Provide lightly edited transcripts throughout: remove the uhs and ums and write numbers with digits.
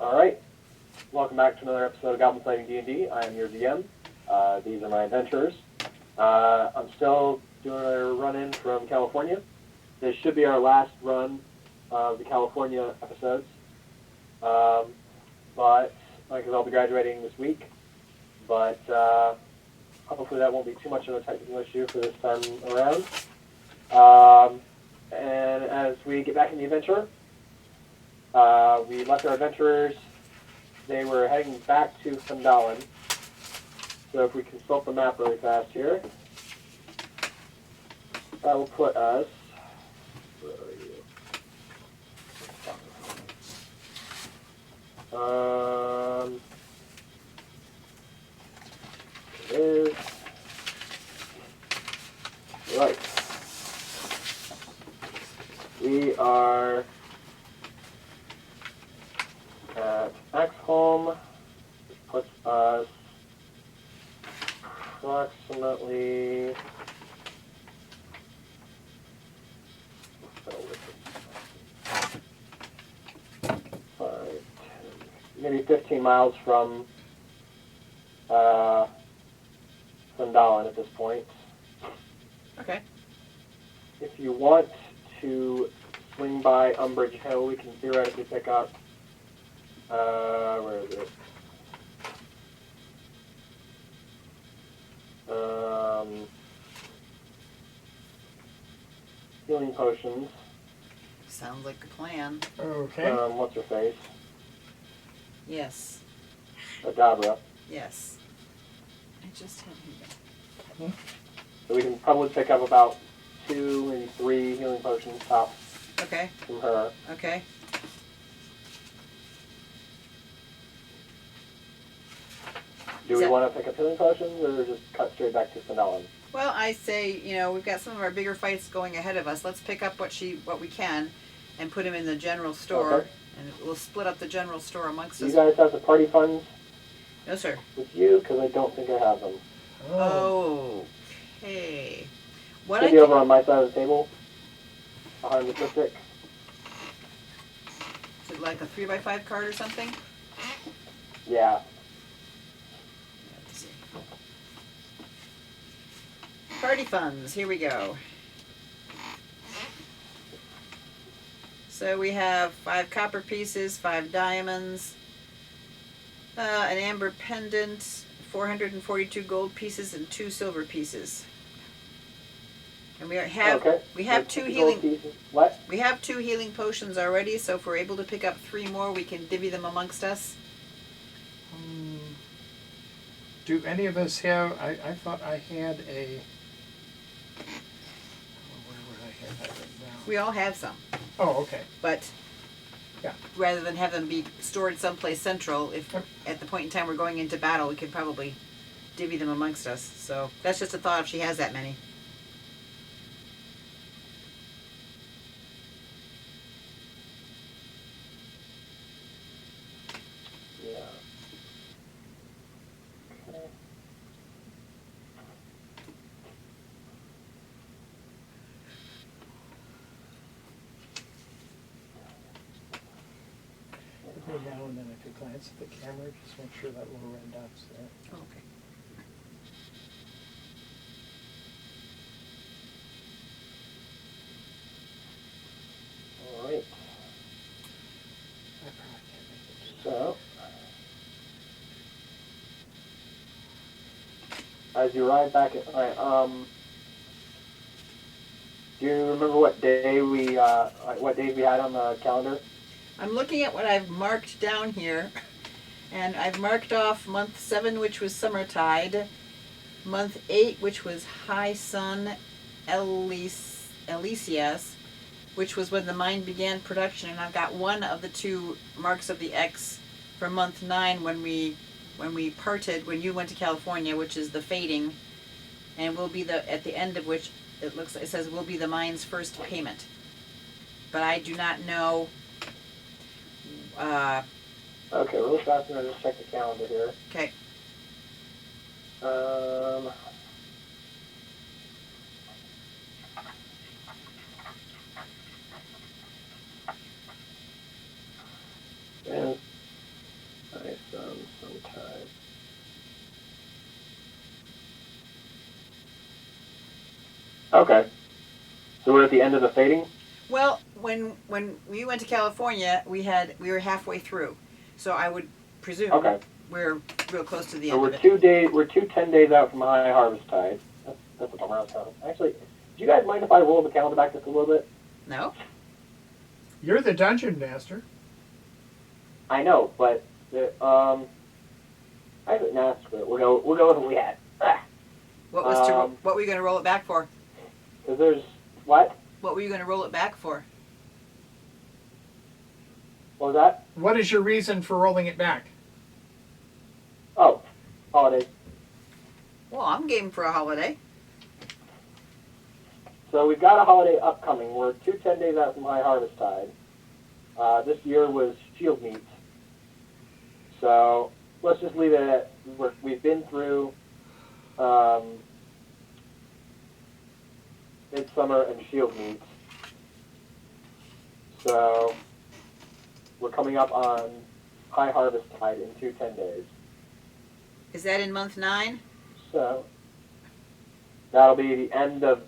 Alright, welcome back to another episode of Goblin-Sighting D&D. I am your DM. These are my adventurers. I'm still doing a run-in from California. This should be our last run of the California episodes. But, because I'll be graduating this week. But hopefully that won't be too much of a technical issue for this time around. And as we get back in the adventure, we left our adventurers. They were heading back to Fandalin. So if we consult the map really fast here, that will put us. Where are you? It is right. We are at Axholm, which puts us approximately 15 miles from Fandalin at this point. Okay. If you want to swing by Umbridge Hill, we can theoretically pick up. Where is it? Healing potions. Sounds like a plan. Okay. What's her face? Yes. Adabra. Yes. I just had him. So we can probably pick up about 2, maybe 3 healing potions tops. Okay. From her. Okay. Do we want to pick up healing potions or just cut straight back to Fandalin? Well, I say, we've got some of our bigger fights going ahead of us. Let's pick up what we can and put them in the general store. Okay. And we'll split up the general store amongst Do us. you guys have the party funds? No, sir. With you? Because I don't think I have them. Okay. What Should be over on my side of the table. Behind the triptych. Is it like a 3x5 card or something? Yeah. Let's see. Party funds. Here we go. So we have 5 copper pieces, 5 diamonds, an amber pendant, 442 gold pieces, and 2 silver pieces. And we have 2 healing. What? We have 2 healing potions already. So if we're able to pick up 3 more, we can divvy them amongst us. Do any of us have? I thought I had a. Where would I have that right now? We all have some. Oh, okay. But yeah, rather than have them be stored someplace central, if at the point in time we're going into battle, we could probably divvy them amongst us. So that's just a thought if she has that many. Yeah. Okay. every now and then I could glance at the camera, just make sure that little red dot's there. Okay. All right. I probably can't make it. So, as you arrive back at, do you remember what day what days we had on the calendar? I'm looking at what I've marked down here, and I've marked off month 7, which was summertide, month 8, which was high sun, Elysias, which was when the mine began production, and I've got one of the 2 marks of the X for month 9 when we parted, when you went to California, which is the fading, and will be at the end of which it says will be the mine's first payment. But I do not know. Okay, real fast, I'm gonna just check the calendar here. Okay. And Okay. So we're at the end of the fading? Well, when we went to California, we were halfway through, so I would presume Okay. we're real close to the So end we're of it. we're 10 days out from high harvest tide. That's a bummer. I was counting. Actually, do you guys mind if I roll the calendar back just a little bit? No? You're the dungeon master. I know, but I don't know. Screw it. We'll go with what we had. What were you going to roll it back for? Because there's what? What were you going to roll it back for? What was that? What is your reason for rolling it back? Oh, holidays. Well, I'm game for a holiday. So we've got a holiday upcoming. We're 10 days out from high harvest tide. This year was shield meat. So let's just leave it at we've been through midsummer and shield meat. So we're coming up on high harvest tide in 10 days. Is that in month 9? So that'll be the end of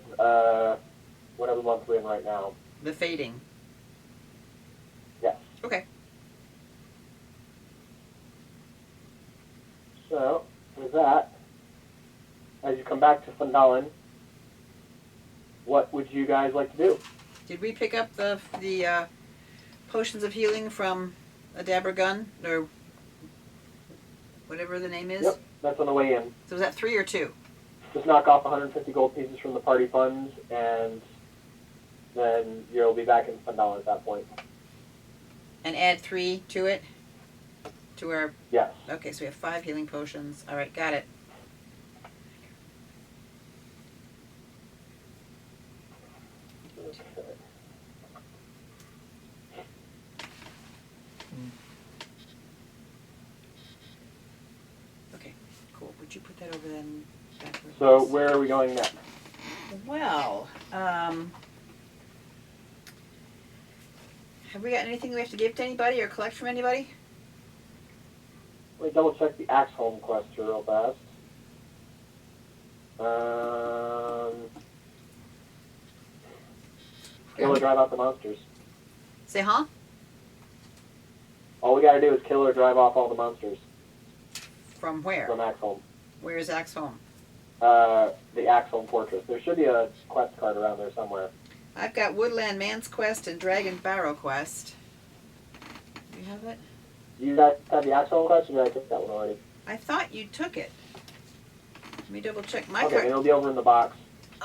whatever month we're in right now. The fading. Yes. Okay. So with that, as you come back to Fundalin, what would you guys like to do? Did we pick up the potions of healing from a dabber gun or whatever the name is? Yep, that's on the way in. So was that 3 or 2? Just knock off 150 gold pieces from the party funds, and then you'll be back in Fundalin at that point. And add 3 to it? To our... Yes. Okay, so we have 5 healing potions. All right, got it. Okay. Okay, cool. Would you put that over then? Backwards? So where are we going next? Well, have we got anything we have to give to anybody or collect from anybody? Let me double check the Axholm quest here real fast. Kill or drive out the monsters. Say, huh? All we gotta do is kill or drive off all the monsters From where? from Axholm. Where is Axe home? The Axholm Fortress. There should be a quest card around there somewhere. I've got Woodland Manse quest and Dragon Barrow quest. Do you have it? You guys have the Axholm quest, or did I take that one already? I thought you took it. Let me double check my Okay, card. it'll be over in the box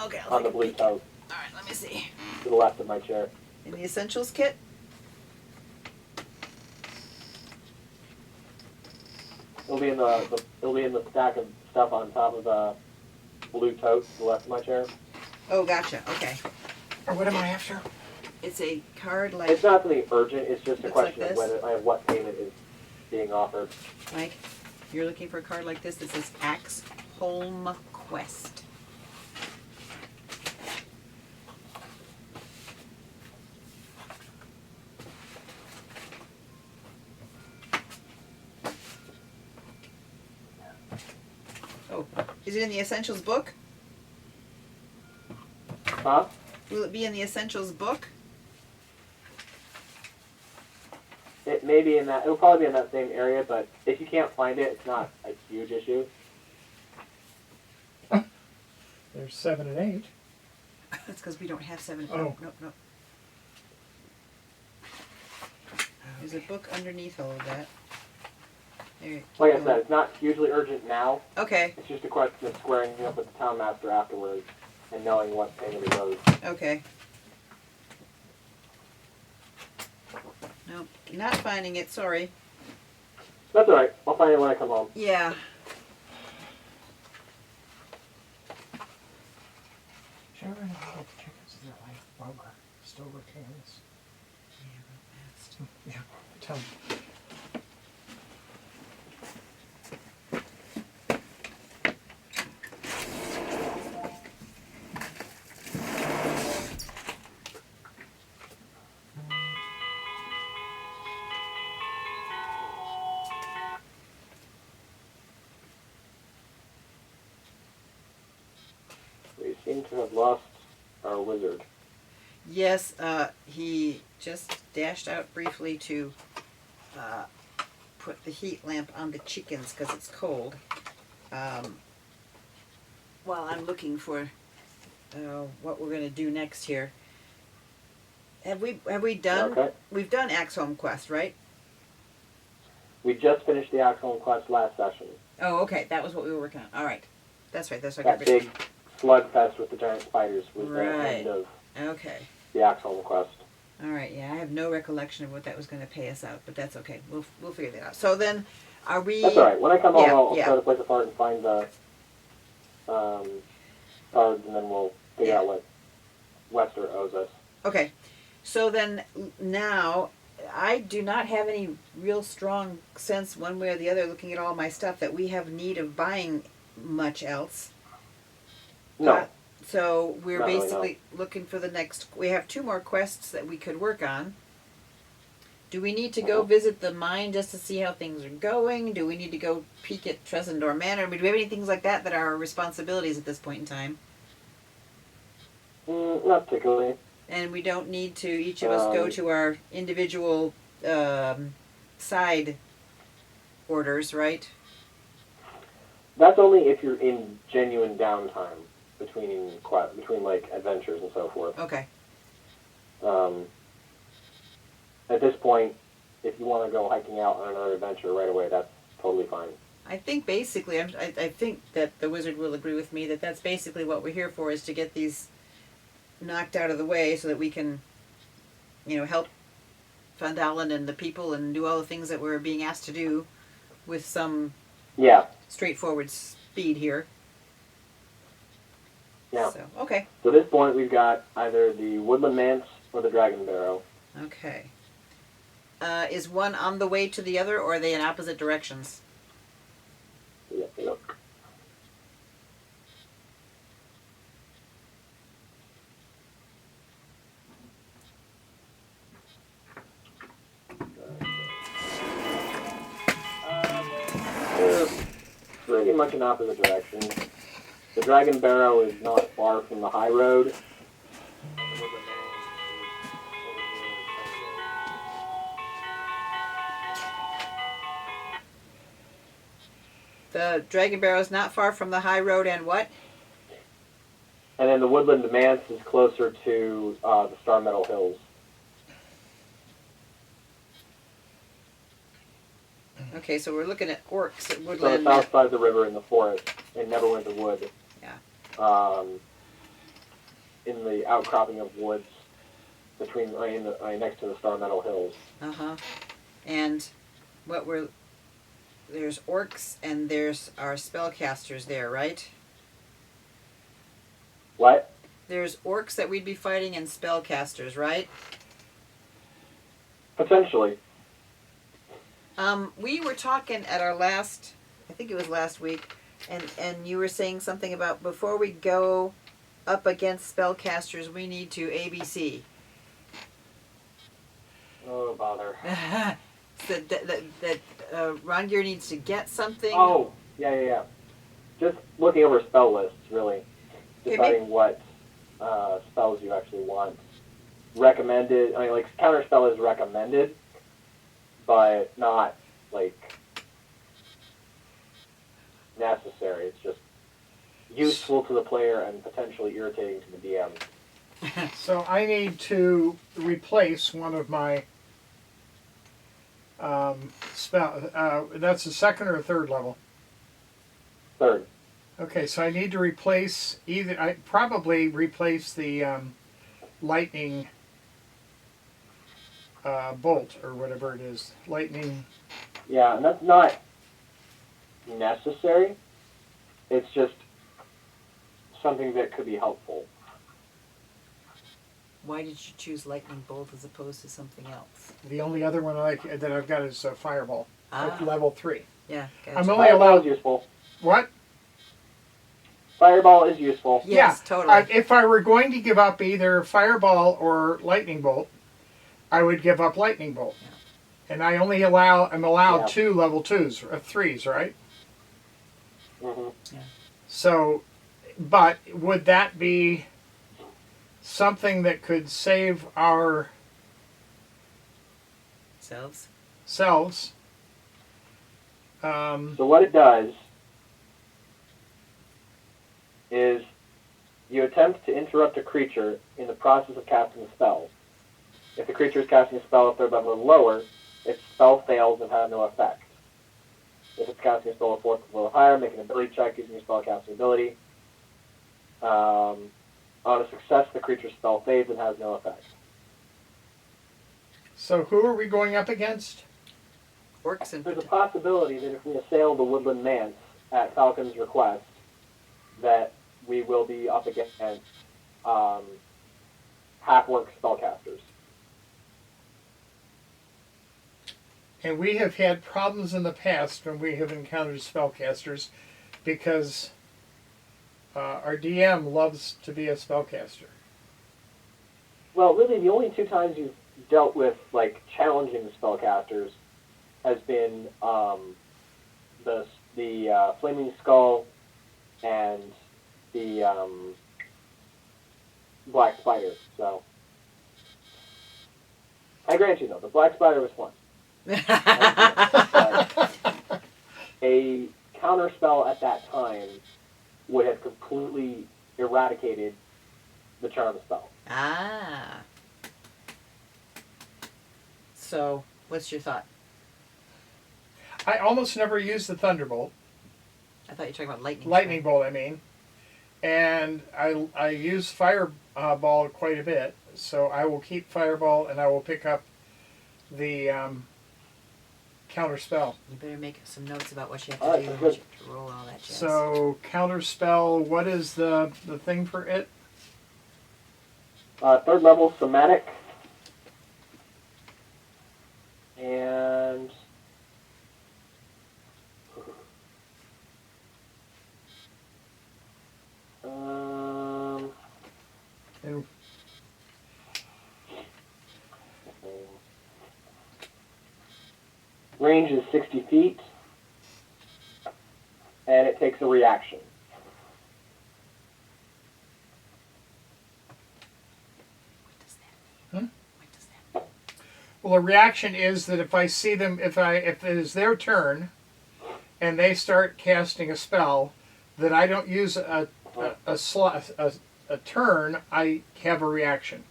Okay, I'll on the take a blue peek. tote Alright, let me see. to the left of my chair. In the essentials kit? It'll be in the stack of stuff on top of the blue tote to the left of my chair. Oh, gotcha. Okay. What am I after? It's a card like... It's not something urgent. It's just a Looks like question of this. what payment is being offered. Mike, you're looking for a card like this that says Axe Holm Quest. Oh, is it in the Essentials book? Huh? Will it be in the Essentials book? It may be in that. It'll probably be in that same area, but if you can't find it, it's not a huge issue. There's 7 and 8. That's because we don't have 7. Oh. Nope. There's a book underneath all of that. There, keep Like I going. said, it's not hugely urgent now. Okay, It's just a question of squaring up with the town master afterwards and knowing what payment he owes. okay. Nope, not finding it, sorry. That's all right. I'll find it when I come home. Yeah. Should I run out of chickens? They're like rubber, stover cans. Yeah, tell me. We seem to have lost our wizard? Yes, he just dashed out briefly to put the heat lamp on the chickens because it's cold. While I'm looking for what we're gonna do next here. Have we done? Okay. We've done Axe Home Quest, right? We just finished the Axe Home Quest last session. Oh, okay. That was what we were working on. All right. That's right. That's what I That got big slugfest with the giant spiders was the Right. end of Okay. the Axe Home Quest. All right. Yeah, I have no recollection of what that was going to pay us out, but that's okay. We'll figure that out. So then, are we? That's all right. When I come home, Yeah, I'll yeah. try to place apart and find the cards, and then we'll figure out what Wester owes us. Okay. So then now, I do not have any real strong sense one way or the other, looking at all my stuff, that we have need of buying much else. No. So we're Not really, basically looking for the next. We have 2 more quests that we could work on. Do we need to go visit the mine just to see how things are going? Do we need to go peek at Tresendor Manor? I mean, do we have any things like that that are our responsibilities at this point in time? Not particularly. And we don't need to each of us go to our individual side orders, right? That's only if you're in genuine downtime between like adventures and so forth. Okay. At this point, if you want to go hiking out on another adventure right away, that's totally fine. I think basically, I think that the wizard will agree with me that that's basically what we're here for, is to get these knocked out of the way so that we can, help Fandalen and the people and do all the things that we're being asked to do with some straightforward speed here. Yeah. So, okay. So at this point, we've got either the Woodland Manse or the Dragon Barrow. Okay. Is one on the way to the other, or are they in opposite directions? Yeah, look. They're pretty much in opposite directions. The Dragon Barrow is not far from the high road. The Dragon Barrow is not far from the high road, and what? And then the Woodland Manse is closer to the Star Meadow Hills. Okay, so we're looking at orcs at So the Woodland. south side of the river in the forest, in Neverwinter Wood. Yeah. In the outcropping of woods between next to the Star Meadow Hills. Uh-huh. And there's orcs and there's our spellcasters there, right? What? There's orcs that we'd be fighting and spellcasters, right? Potentially. We were talking at our last, I think it was last week, and you were saying something about before we go up against spellcasters, we need to ABC. Oh, bother. that Rongear needs to get something. Oh, yeah. Just looking over spell lists, really. Deciding what spells you actually want. Recommended, counterspell is recommended, but not, necessary. It's just useful to the player and potentially irritating to the DM. So I need to replace one of my spell. That's a 2nd or a 3rd level. 3rd. Okay, so I need to replace I probably replace the lightning bolt or whatever it is. Lightning. Yeah, and that's not necessary. It's just something that could be helpful. Why did you choose lightning bolt as opposed to something else? The only other one that I've got is fireball at level 3. Yeah, gotcha. I'm only Fireball allowed. is useful. What? Fireball is useful. Yes, totally. If I were going to give up either fireball or lightning bolt, I would give up lightning bolt. Yeah. And I'm allowed 2 level 2s, or 3s, right? Mm-hmm. Yeah. So, but would that be something that could save our selves. So what it does is you attempt to interrupt a creature in the process of casting a spell. If the creature is casting a spell at third level or lower, its spell fails and has no effect. If it's casting a spell at fourth level or higher, make an ability check using your spell casting ability. On a success, the creature's spell fades and has no effect. So who are we going up against? Orcs and There's a possibility that if we assail the woodland Manse at Falcon's request, that we will be up against half-orc spellcasters. And we have had problems in the past when we have encountered spellcasters because our DM loves to be a spellcaster. Well, really, the only two times you've dealt with like challenging spellcasters has been the flaming skull and the black spider. So I grant you, though, the black spider was fun. A counter spell at that time would have completely eradicated the charm spell. Ah. So, what's your thought? I almost never use the thunderbolt. I thought you were talking about lightning. Lightning bolt, I mean. And I use fireball quite a bit, so I will keep fireball and I will pick up the counter spell. You better make some notes about what you have All to right, do and good. what you have to roll all that jazz. So counter spell, what is the thing for it? Third level, somatic. And And range is 60 feet, and it takes a reaction. What does that mean? What does that mean? well, a reaction is that if I see them, if it is their turn, and they start casting a spell, that I don't use a turn, I have a reaction.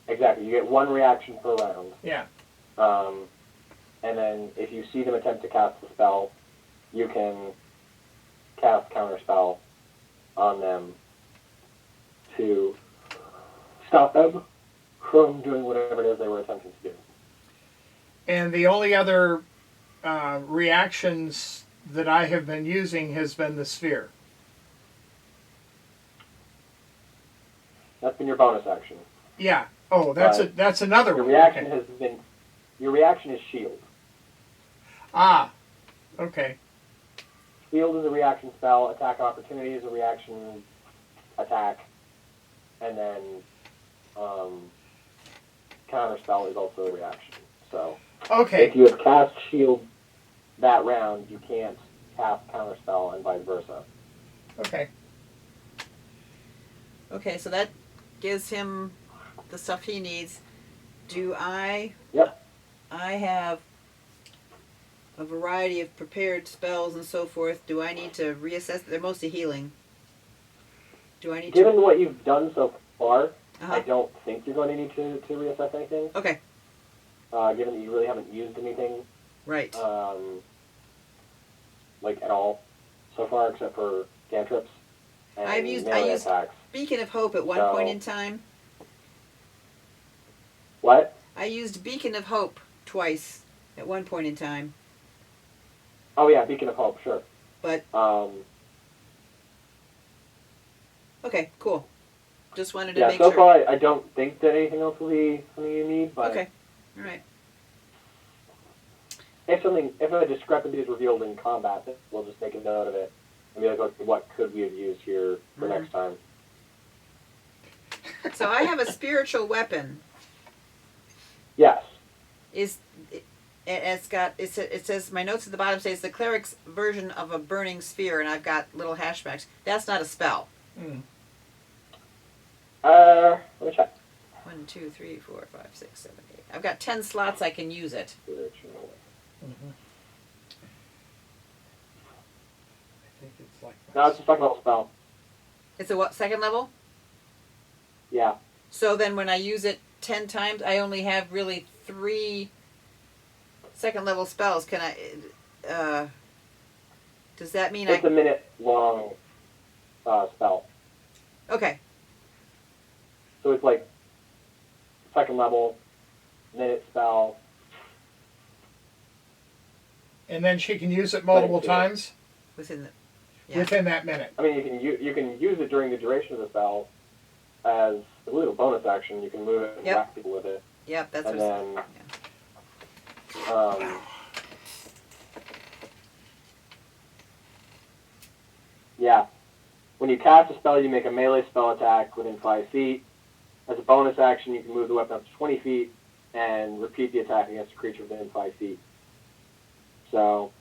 Exactly. You get one reaction per round. Yeah. And then if you see them attempt to cast the spell, you can cast counterspell on them to stop them from doing whatever it is they were attempting to do. And the only other reactions that I have been using has been the sphere. That's been your bonus action. Yeah. Oh, that's another Your one. reaction Okay. has been. Your reaction is shield. Ah. Okay. Shield is a reaction spell. Attack opportunity is a reaction attack, and then counter spell is also a reaction. So Okay. if you have cast shield that round, you can't cast counter spell, and vice versa. Okay. Okay, so that gives him the stuff he needs. Do I? Yep. I have a variety of prepared spells and so forth. Do I need to reassess? They're mostly healing. Do I need Given what you've done so far, Uh-huh. I don't think you're going to need to reassess anything. Okay, Given that you really haven't used anything, right. like at all so far, except for cantrips and I melee used attacks. Beacon of Hope at one So- point in time. What? I used Beacon of Hope twice at one point in time. Oh yeah, Beacon of Hope, sure. But okay, cool. Just wanted to Yeah, make so sure. far I don't think that anything else will be something you need, but Okay, all right. if a discrepancy is revealed in combat, then we'll just make a note of it and be like, okay, what could we have used here for next time? So I have a spiritual weapon. Yes. It says my notes at the bottom say it's the cleric's version of a burning sphere, and I've got little hashmarks. That's not a spell. Let me check. 1, 2, 3, 4, 5, 6, 7, 8. I've got 10 slots I can use it. Spiritual. Mm-hmm. I think it's like No, it's a second level spell. It's a what, second level? Yeah. So then when I use it 10 times, I only have really 3 second level spells. Can I, does that mean It's a minute long spell. Okay. So it's like second level, minute spell. And then she can use it multiple times Within the, yeah. within that minute. I mean, you can use it during the duration of the spell as a little bonus action. You can move it and Yep. whack people with it. Yep, that's And what then, yeah. When you cast a spell, you make a melee spell attack within 5 feet. As a bonus action, you can move the weapon up to 20 feet and repeat the attack against a creature within 5 feet. So,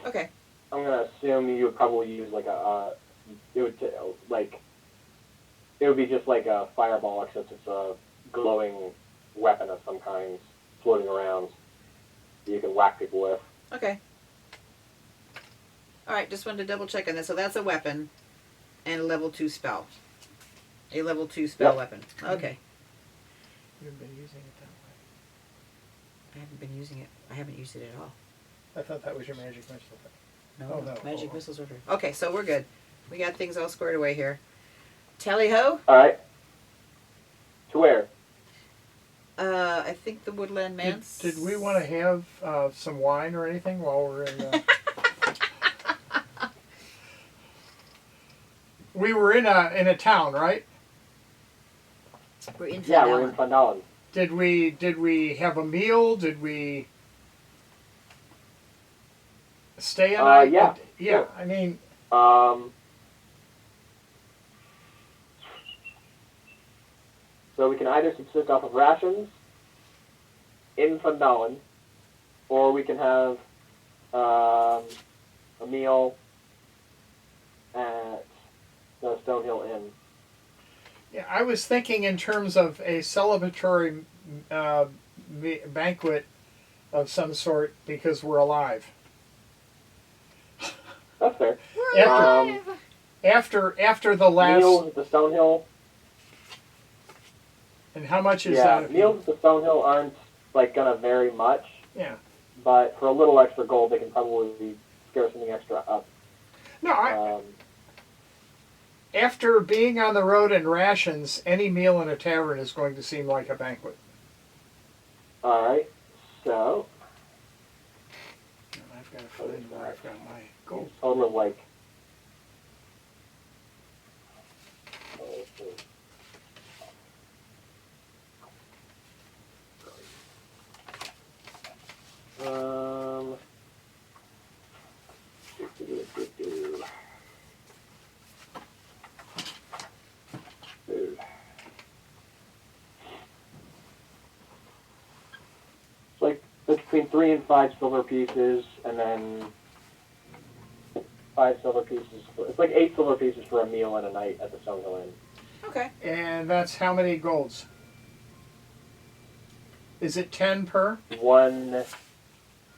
Okay. I'm gonna assume you would probably use like it would be just like a fireball, except it's a glowing weapon of some kind floating around that you can whack people with. Okay. Alright, just wanted to double check on this. So that's a weapon and a level 2 spell. A level 2 spell Yep. weapon. Okay. You've been using it that way. I haven't been using it. I haven't used it at all. I thought that was your magic missile thing. No, Oh, no. magic Oh. missiles are free. Okay, so we're good. We got things all squared away here. Tally ho? Alright. To where? I think the woodland manse. Did we want to have some wine or anything while we're in? We were in a town, right? We're in Yeah, we're in Fandalin. Fandalin. Did we have a meal? Did we stay a night? Yeah. Yeah. Sure. I mean, So we can either subsist off of rations in Fandalin, or we can have a meal at the Stonehill Inn. yeah, I was thinking in terms of a celebratory banquet of some sort because we're alive. That's fair. After the last Meals at the Stonehill. and how much is Yeah, that? meals at the Stonehill aren't like gonna vary much, Yeah. but for a little extra gold, they can probably scare something extra up. No, after being on the road in rations, any meal in a tavern is going to seem like a banquet. All right, so I've got to find where I've got my gold. total of like. Um. Food. It's between 3 and 5 silver pieces, and then 5 silver pieces. It's like 8 silver pieces for a meal and a night at the Stonehill Inn. Okay. And that's how many golds? Is it 10 per? One.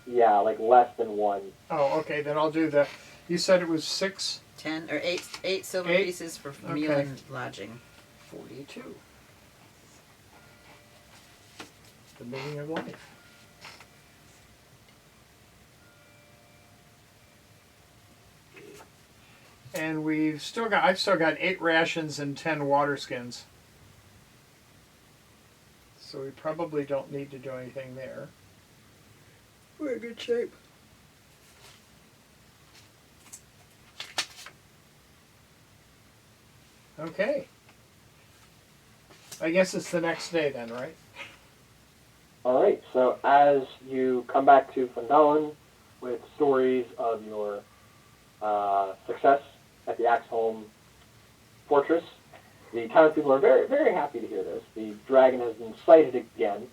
Yeah, like less than 1. Oh, okay. Then I'll do the. You said it was 6. 10 or 8 silver 8? pieces for meal Okay. and lodging. 42. The meaning of life. And I've still got 8 rations and 10 water skins. So we probably don't need to do anything there. We're in good shape. Okay. I guess it's the next day then, right? All right, so as you come back to Fandalin with stories of your success at the Axholm Fortress, the townspeople are very, very happy to hear this. The dragon has been sighted again,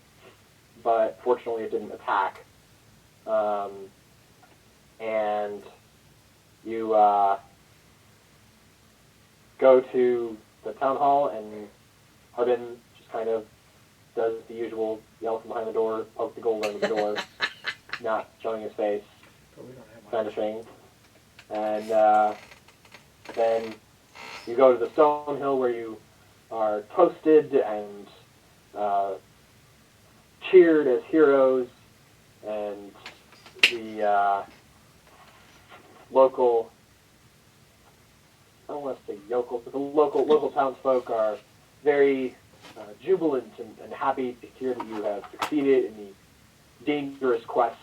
but fortunately it didn't attack. And you go to the town hall and Harbin just kind of does the usual, yell from behind the door, poke the gold under the door, not showing his face, But we don't have kind much. of thing. And then you go to the stone hill where you are toasted and cheered as heroes, and the local, I don't want to say yokels, but the local townsfolk are very jubilant and happy to hear that you have succeeded in the dangerous quest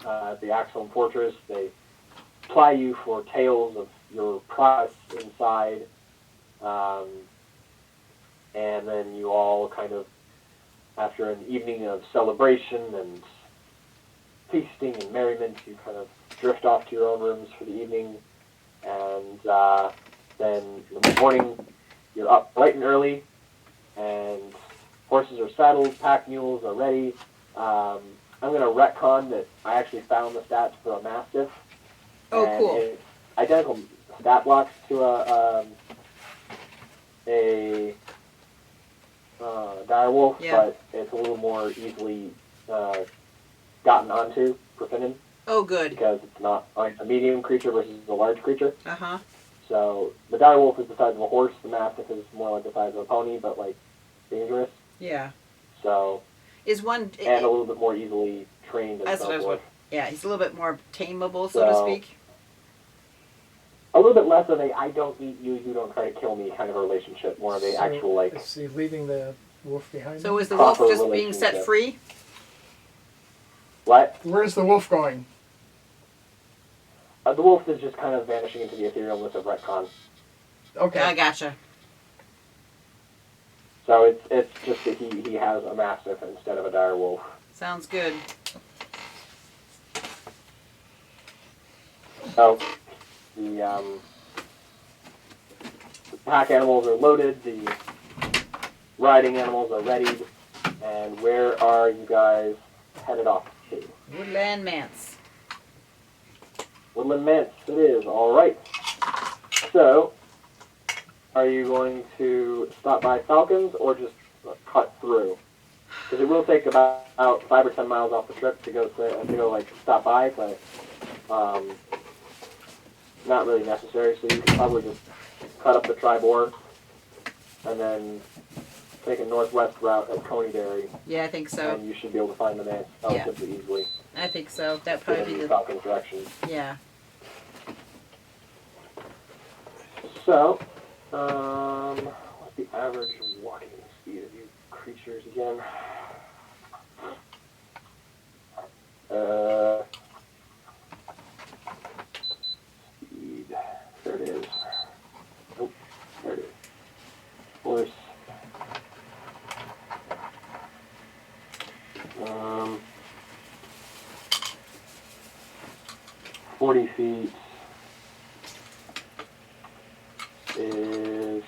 at the Axholm Fortress. They ply you for tales of your prowess inside, and then you all kind of, after an evening of celebration and feasting and merriment, you kind of drift off to your own rooms for the evening, and then in the morning you're up bright and early, and horses are saddled, pack mules are ready. I'm going to retcon that I actually found the stats for a Mastiff. Oh, and cool. It's identical stat blocks to a direwolf, Yeah. but it's a little more easily gotten onto for Finnan, Oh, good. because it's not a medium creature versus a large creature. Uh-huh. So the direwolf is the size of a horse, the Mastiff is more like the size of a pony, but like dangerous. Yeah. So, Is one... and a little bit more easily trained as That's a what I was dwarf. Yeah, he's a little bit more tameable, so to So- speak. A little bit less of a I don't eat you, you don't try to kill me kind of a relationship, more of a So, actual like is he leaving the wolf behind So him? is the wolf proper just being set relationship. free? what? Where's the wolf going? The wolf is just kind of vanishing into the etherealness of retcon. Okay. I gotcha. So it's just that he has a Mastiff instead of a direwolf. Sounds good. So the pack animals are loaded, the riding animals are readied, and where are you guys headed off to? Woodland Manse. Woodland Manse, it is. All right. So, are you going to stop by Falcon's or just cut through? Because it will take about 5 or 10 miles off the trip to go like stop by, but not really necessary. So you can probably just cut up the Tribor and then take a northwest route at Coneyberry, Yeah, I think so. and you should be able to find the Manse relatively easily. I think so. That'd probably be Given the... Falcon's direction. Yeah. So, what's the average walking speed of you creatures again? Speed. There it is. Nope. There it is. Horse. 40 feet is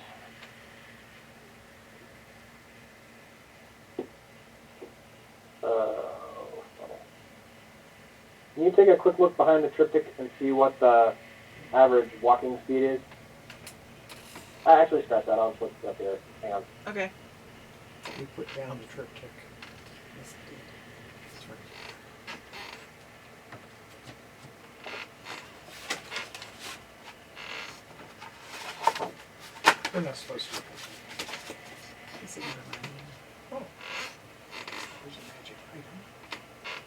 can you take a quick look behind the triptych and see what the average walking speed is? I actually scratch that. I'll flip it up here. Hang on. Okay. You put down the triptych. That's right. We're not supposed to. Oh. There's a magic item.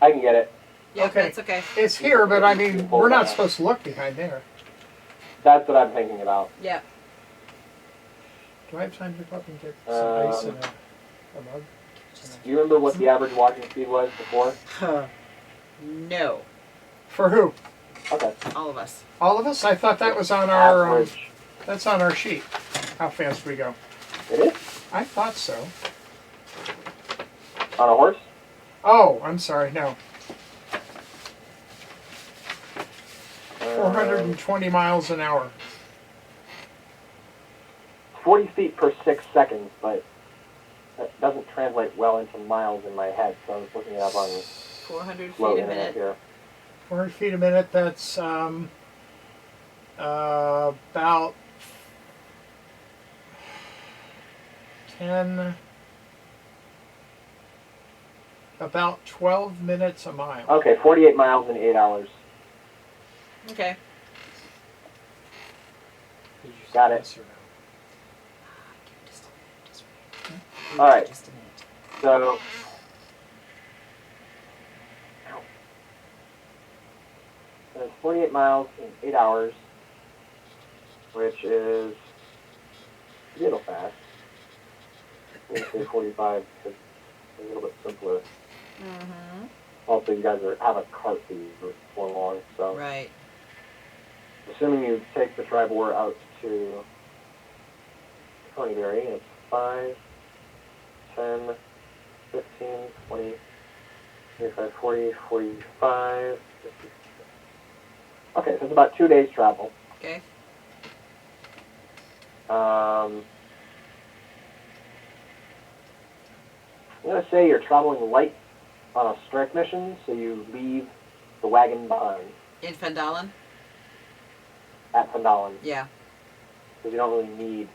I can get it. Yeah, Okay. that's okay. It's here, but I mean, we're not supposed to look behind there. That's what I'm thinking about. Yeah. Do I have time to go up and get some ice and a mug? Do you remember what the average walking speed was before? No. For who? Okay. All of us. All of us? I thought that was on our. Average. That's on our sheet. How fast we go? It is? I thought so. On a horse? Oh, I'm sorry. No. 420 miles an hour. 40 feet per 6 seconds, but that doesn't translate well into miles in my head, so I was looking it up on 400 slow feet a internet minute. here. 400 feet a minute. That's about about 12 minutes a mile. Okay, 48 miles in 8 hours. Okay. Did you say Got it. yes or no? All right. Just a minute. So, it's 48 miles in 8 hours, which is a little fast. I'm going to say 45 because it's a little bit simpler. Mm-hmm. Also, you guys have a cart that you for long, so Right. assuming you take the tribal war out to Coneyberry, it's 5, 10, 15, 20, 25, 40, 45, 50. Okay, so it's about 2 days travel. Okay. I'm going to say you're traveling light on a strike mission, so you leave the wagon behind In Fandalin? at Fandalin. Yeah. Because you don't really need,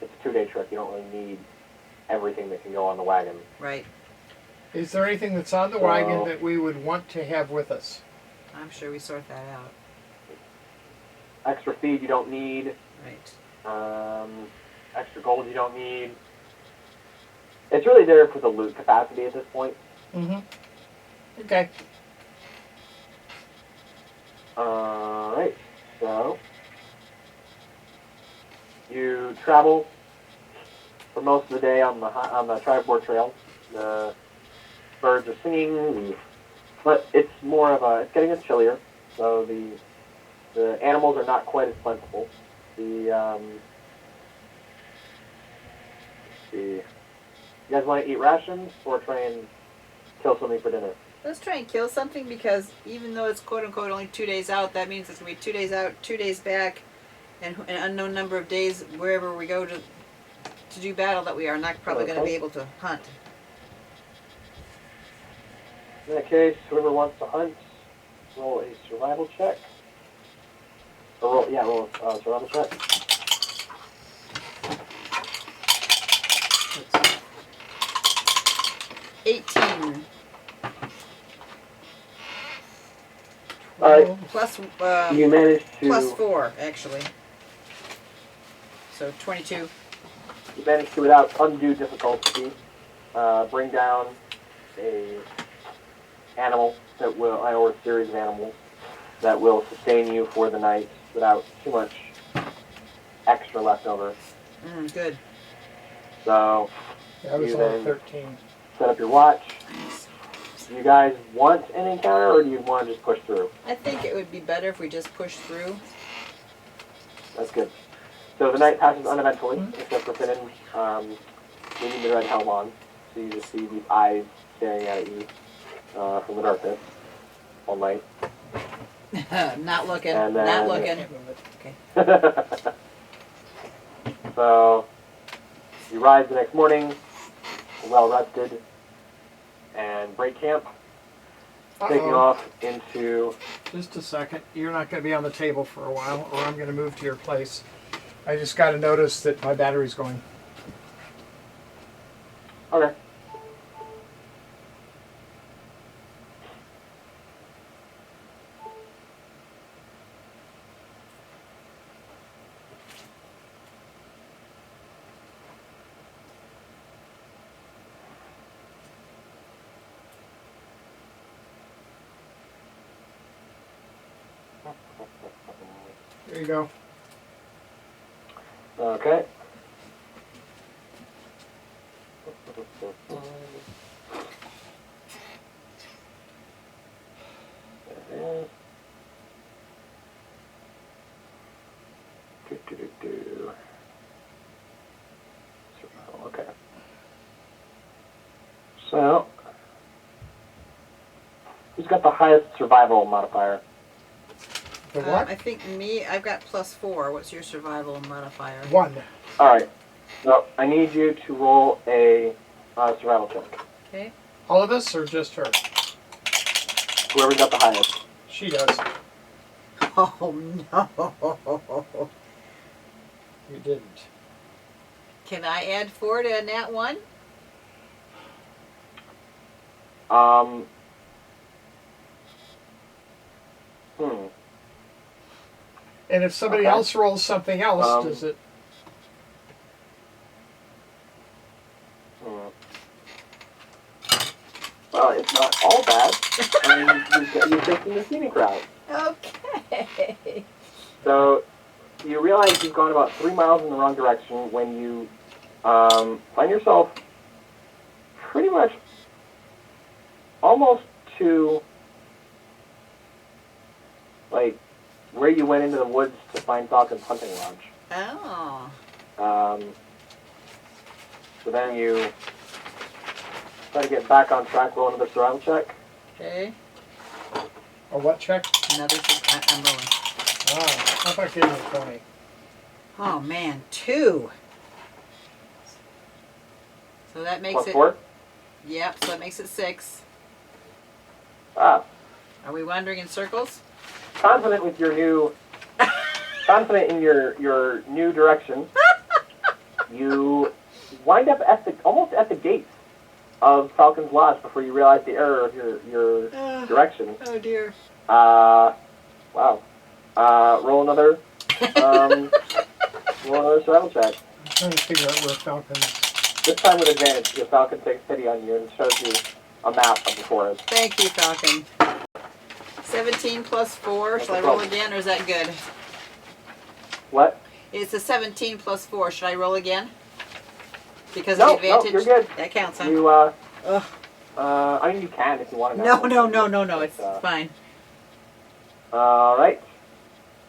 it's a 2-day trip, you don't really need everything that can go on the wagon. Right. Is there anything that's on the wagon that we would want to have with us? I'm sure we sort that out. Extra feed you don't need, Right. extra gold you don't need. It's really there for the loot capacity at this point. Mm-hmm. Okay. Alright, so you travel for most of the day on the tri-board trail. The birds are singing, but it's getting chillier, so the animals are not quite as plentiful. You guys want to eat rations or try and kill something for dinner? Let's try and kill something because even though it's quote unquote only 2 days out, that means it's going to be 2 days out, 2 days back, and an unknown number of days wherever we go to do battle that we are not probably going to be able to hunt. In that case, whoever wants to hunt, roll a survival check. Or roll a survival check. Let's see. 18 Alright, plus you managed to plus 4 actually. So 22. you managed to, without undue difficulty, bring down a animal that will, or a series of animals that will sustain you for the night without too much extra left over. Good. So That was you on then 13. set up your watch. Do you guys want an encounter, or do you want to just push through? I think it would be better if we just push through. That's good. So the night passes uneventfully, except for Finnan leaving the red helm on. So you just see these eyes staring at you from the darkness all night. Not looking. And then- Not looking. Okay. So you rise the next morning, well rested, and break camp, taking Uh-oh. off into. Just a second. You're not going to be on the table for a while, or I'm going to move to your place. I just got to notice that my battery's going. Okay. There you go. Okay. Okay. So, who's got the highest survival modifier? The what? I think I've got plus 4. What's your survival modifier? 1. Alright. So, I need you to roll a survival check. Okay. All of us, or just her? Whoever's got the highest. She does. Oh no. You didn't. Can I add 4 to Nat 1? And if somebody Okay. else rolls something else, does it? Well, it's not all bad. You're taking the scenic route. Okay. So you realize you've gone about 3 miles in the wrong direction when you find yourself pretty much almost to like where you went into the woods to find Falcon's hunting lodge. Oh. So then you try to get back on track, roll another survival check. Okay. A what check? Another. I'm rolling. Ah, how about getting a 20? Oh man, 2. So that makes Plus it. 4? Yep. So that makes it 6. Ah. Are we wandering in circles? Confident with your new... confident in your new direction, you wind up almost at the gates of Falcon's Lodge before you realize the error of your direction. Oh dear. Wow. Roll another survival check. I'm trying to figure out where Falcon is. This time with advantage because Falcon takes pity on you and shows you a map of the forest. Thank you, Falcon. 17 plus 4. Shall I roll again, or is that good? What? It's a 17 plus 4. Should I roll again? Because No, of the advantage? no, you're good. That counts, huh? You, Ugh. I mean, you can if you want to. No. It's fine. All right.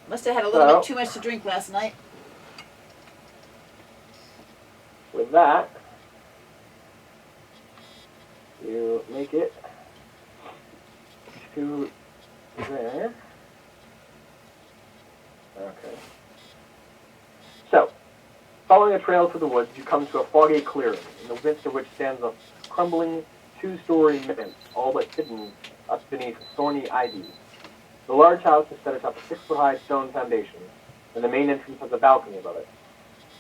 Must have had a little bit too much to drink last night. With that, you make it to there. Okay. So, following a trail through the woods, you come to a foggy clearing, in the midst of which stands a crumbling 2-story manse, all but hidden up beneath thorny ivy. The large house is set atop a 6-foot-high stone foundation, and the main entrance has a balcony above it.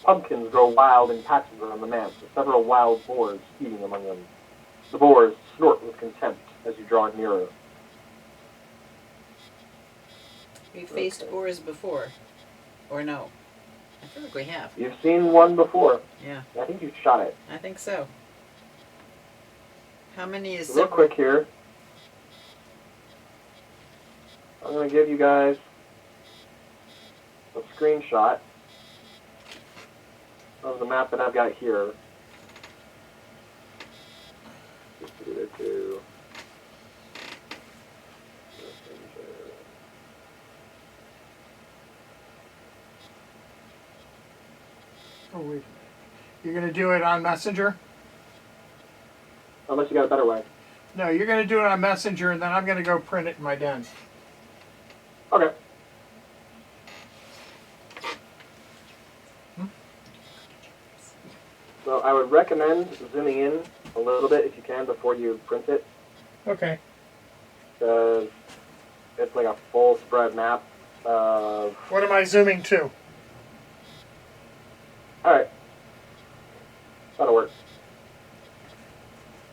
Pumpkins grow wild in patches around the manse, with several wild boars feeding among them. The boars snort with contempt as you draw nearer. We've faced boars before. Or no? I feel like we have. You've seen one before. Yeah. I think you shot it. I think so. How many is Real quick here. I'm going to give you guys a screenshot of the map that I've got here. Oh, wait a minute. You're going to do it on Messenger? Unless you got a better way. No, you're going to do it on Messenger, and then I'm going to go print it in my den. Okay. So I would recommend zooming in a little bit if you can before you print it, Okay. because it's like a full spread map of... What am I zooming to? Alright. That'll work.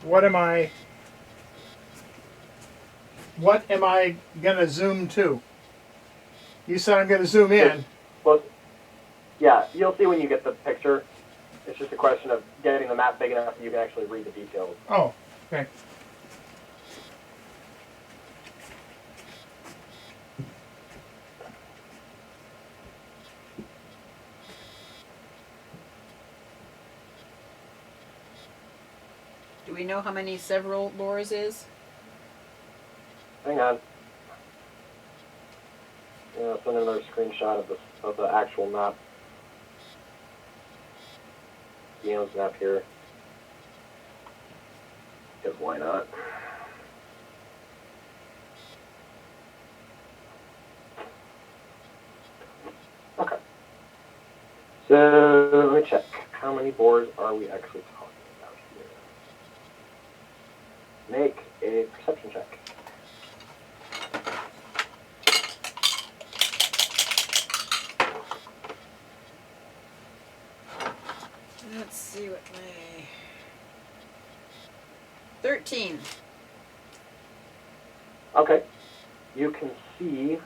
What am I going to zoom to? You said I'm going to zoom in. Well, yeah, you'll see when you get the picture. It's just a question of getting the map big enough that you can actually read the details. Oh, okay. Do we know how many several boars is? Hang on. Yeah, I'll send another screenshot of the actual map. Guillaume's map here. Because why not? Okay. So let me check. How many boars are we actually talking about here? Make a perception check. 13. Okay. You can see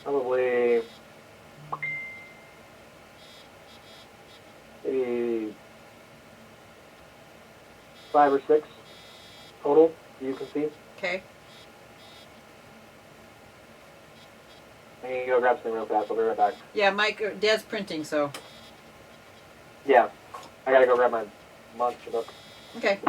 probably maybe 5 or 6 total you can see. Okay. I need to go grab something real fast. I'll be right back. Yeah, Mike, Dad's printing, so. Yeah. I gotta go grab my monster book. Okay.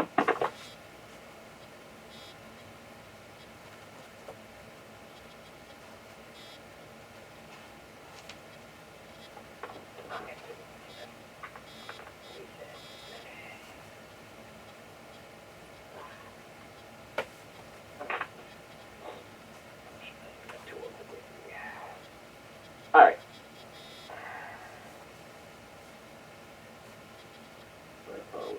Alright. Where are we?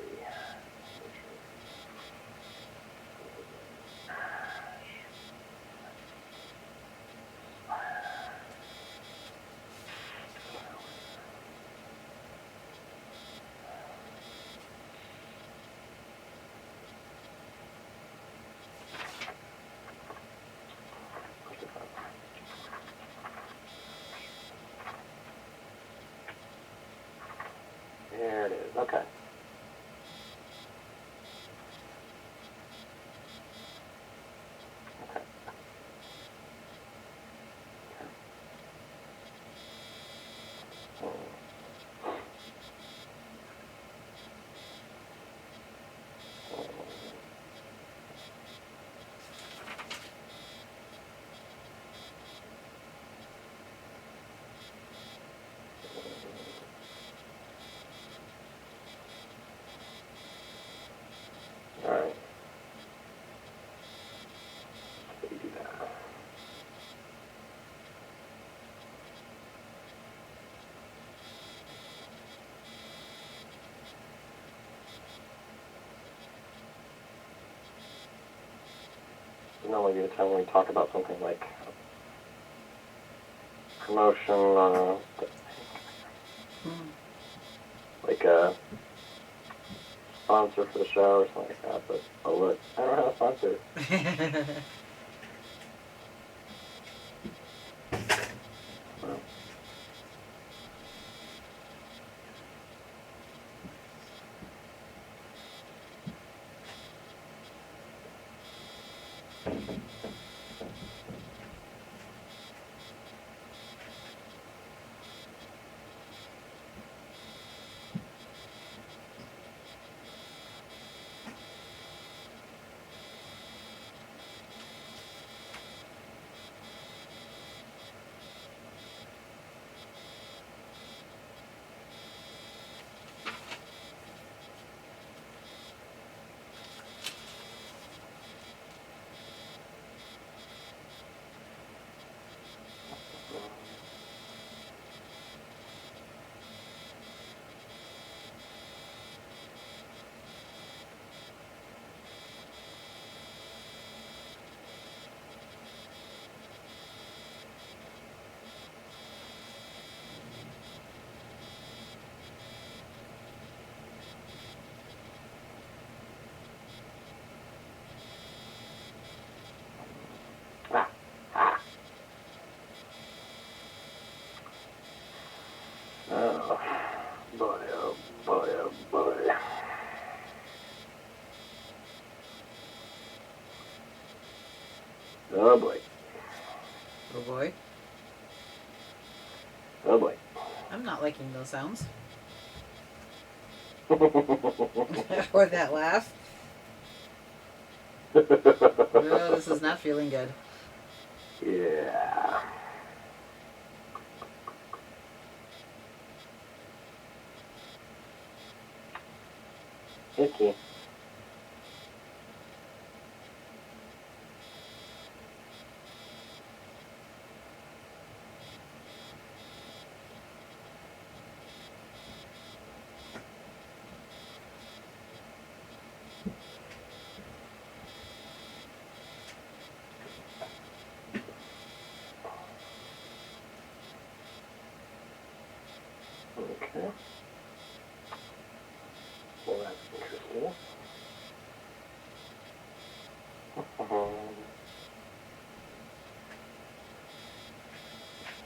There it is. Okay. Okay. Alright. Let me do that. Normally be the time when we talk about something like promotion, like a sponsor for the show or something like that, but oh look, I don't have a sponsor. Well. Oh boy, oh boy, oh boy. Oh boy. Oh boy. Oh boy. I'm not liking those sounds. Or that laugh. Oh, this is not feeling good. Yeah. Icky. Okay. Well, that's interesting.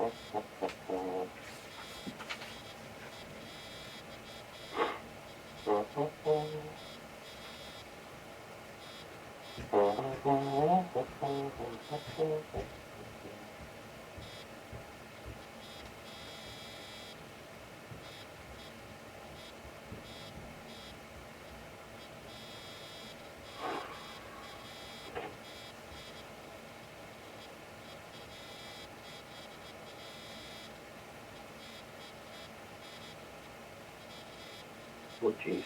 Oh, jeez.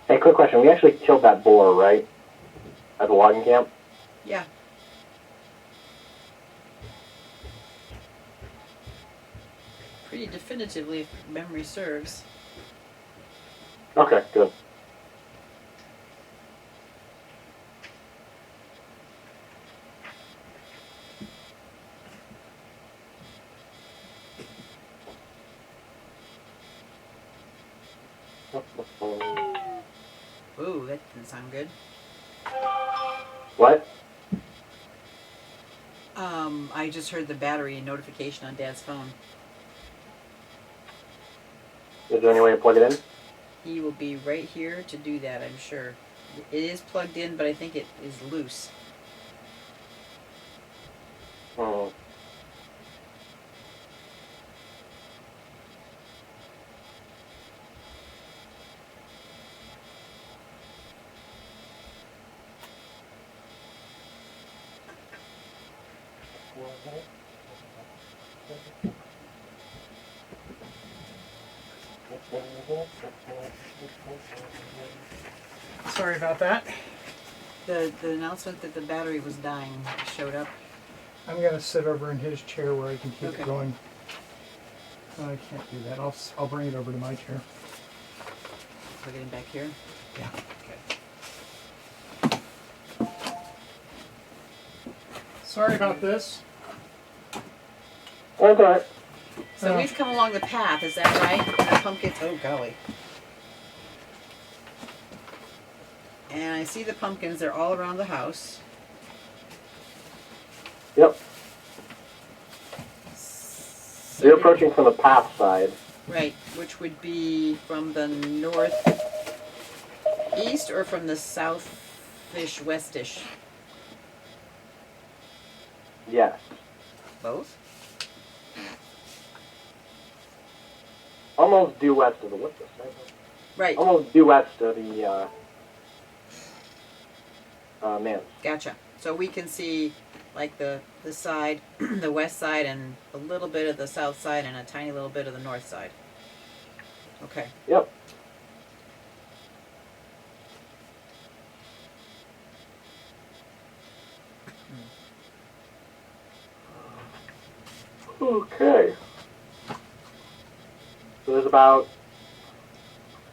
Hey, quick question. We actually killed that boar, right? At the logging camp? Yeah. Pretty definitively, if memory serves. Okay, good. Ooh, that didn't sound good. What? I just heard the battery notification on Dad's phone. Is there any way to plug it in? He will be right here to do that, I'm sure. It is plugged in, but I think it is loose. Hmm. Sorry about that. The announcement that the battery was dying showed up. I'm gonna sit over in his chair where I can keep Okay. it going. I can't do that. I'll bring it over to my chair. Plug it in back here. Yeah. Sorry about this. That's all right. So we've come along the path, is that right? The pumpkins. Oh golly. And I see the pumpkins. They're all around the house. Yep. So You're approaching from the path side. right, which would be from the north east or from the southish westish? Yes. Both? Almost due west of the what's this? Right. Almost due west of the Manse. Gotcha. So we can see like the side, the west side, and a little bit of the south side, and a tiny little bit of the north side. Okay. Yep. Okay. So there's about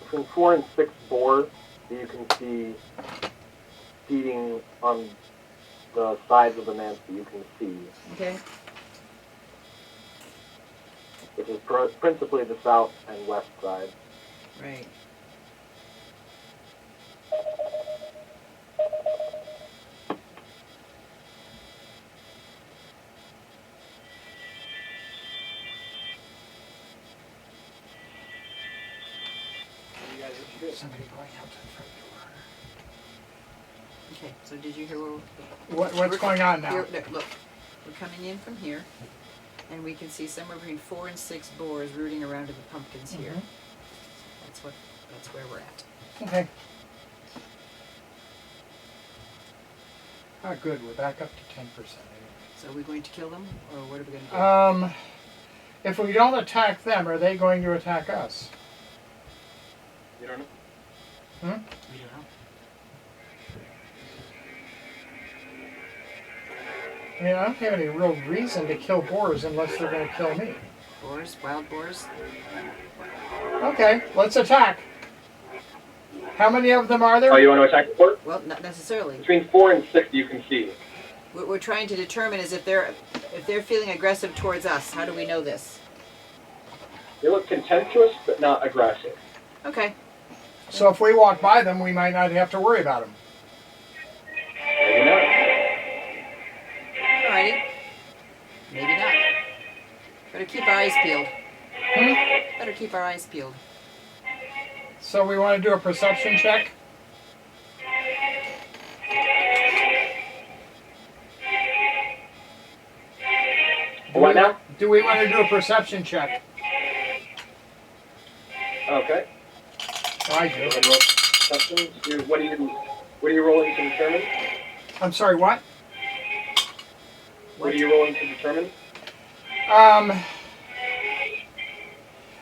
between 4 and 6 boars that you can see feeding on the sides of the manse that you can see, Okay. which is principally the south and west side. Right. Somebody going out to the front Okay. So did you hear where? door. What's going on now? Here, look, we're coming in from here, and we can see somewhere between 4 and 6 boars rooting around in the pumpkins here. That's where we're at. Okay. Ah, good. We're back up to 10%. So are we going to kill them, or what are we going to do? If we don't attack them, are they going to attack us? You don't know? We don't know. I mean, I don't have any real reason to kill boars unless they're going to kill me. Boars, wild boars. Okay, let's attack. How many of them are there? Oh, you want to attack the boar? Well, not necessarily. Between 4 and 6 you can see. What we're trying to determine is if they're feeling aggressive towards us. How do we know this? They look contemptuous, but not aggressive. Okay. So if we walk by them, we might not have to worry about them. Maybe not. Alrighty. Maybe not. Better keep our eyes peeled. Better keep our eyes peeled. So we want to do a perception check. What now? Do we want to do a perception check? Okay. I do. And roll perception. What are you rolling to determine? I'm sorry, what? What are you rolling to determine?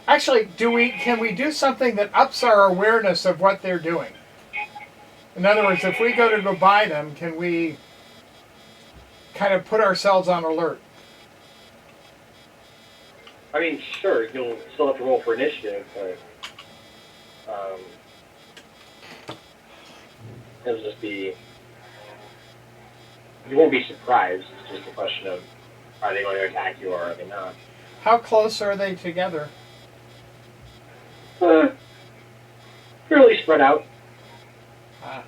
Actually, can we do something that ups our awareness of what they're doing? In other words, if we go by them, can we kind of put ourselves on alert? I mean, sure, you'll still have to roll for initiative, but it'll just be. You won't be surprised. It's just a question of are they going to attack you or are they not? How close are they together? Fairly spread out. I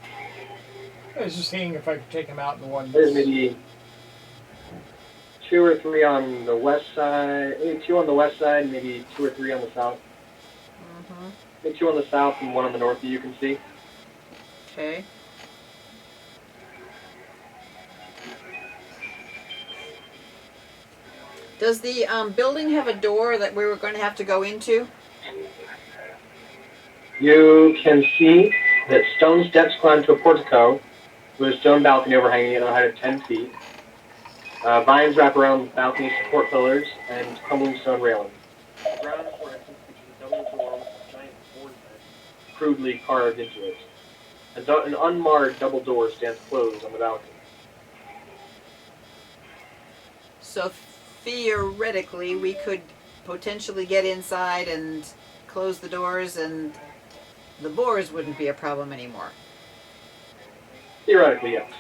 was just seeing if I could take them out in one. There's maybe 2 or 3 on the west side, maybe 2 on the west side, maybe 2 or 3 on the south. Mm-hmm. Maybe 2 on the south and 1 on the north that you can see. Okay. Does the building have a door that we were going to have to go into? You can see that stone steps climb to a portico with a stone balcony overhanging it at a height of 10 feet. Vines wrap around the balcony support pillars and crumbling stone railing. The ground floor entrance features a double door with a giant board head crudely carved into it. An unmarred double door stands closed on the balcony. So theoretically, we could potentially get inside and close the doors, and the boars wouldn't be a problem anymore. Theoretically, yes.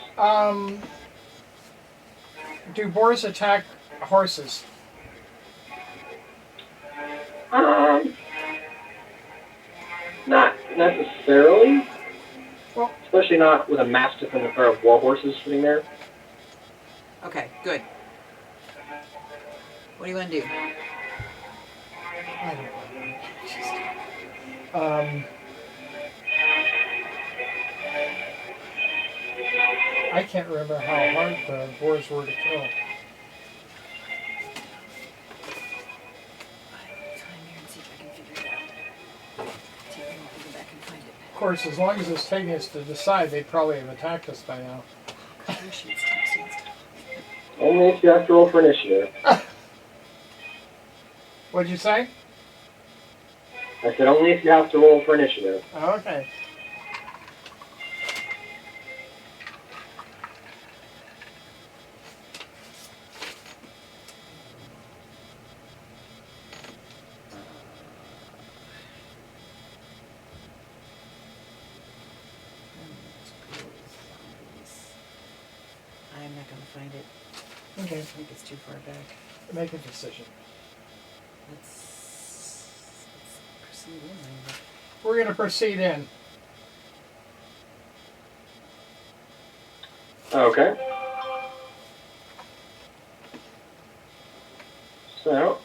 Do boars attack horses? Not necessarily. Well, especially not with a mastiff and a pair of war horses sitting there. Okay, good. What do you want to do? I don't know. I can't remember how hard the boars were to kill. Of course, as long as it's taking us to decide, they'd probably have attacked us by now. Only if you have to roll for initiative. What'd you say? I said only if you have to roll for initiative. Oh, okay. I'm not going to find it. Okay. I think it's too far back. Make a decision. Let's proceed in. Maybe. We're going to proceed in. Okay. So,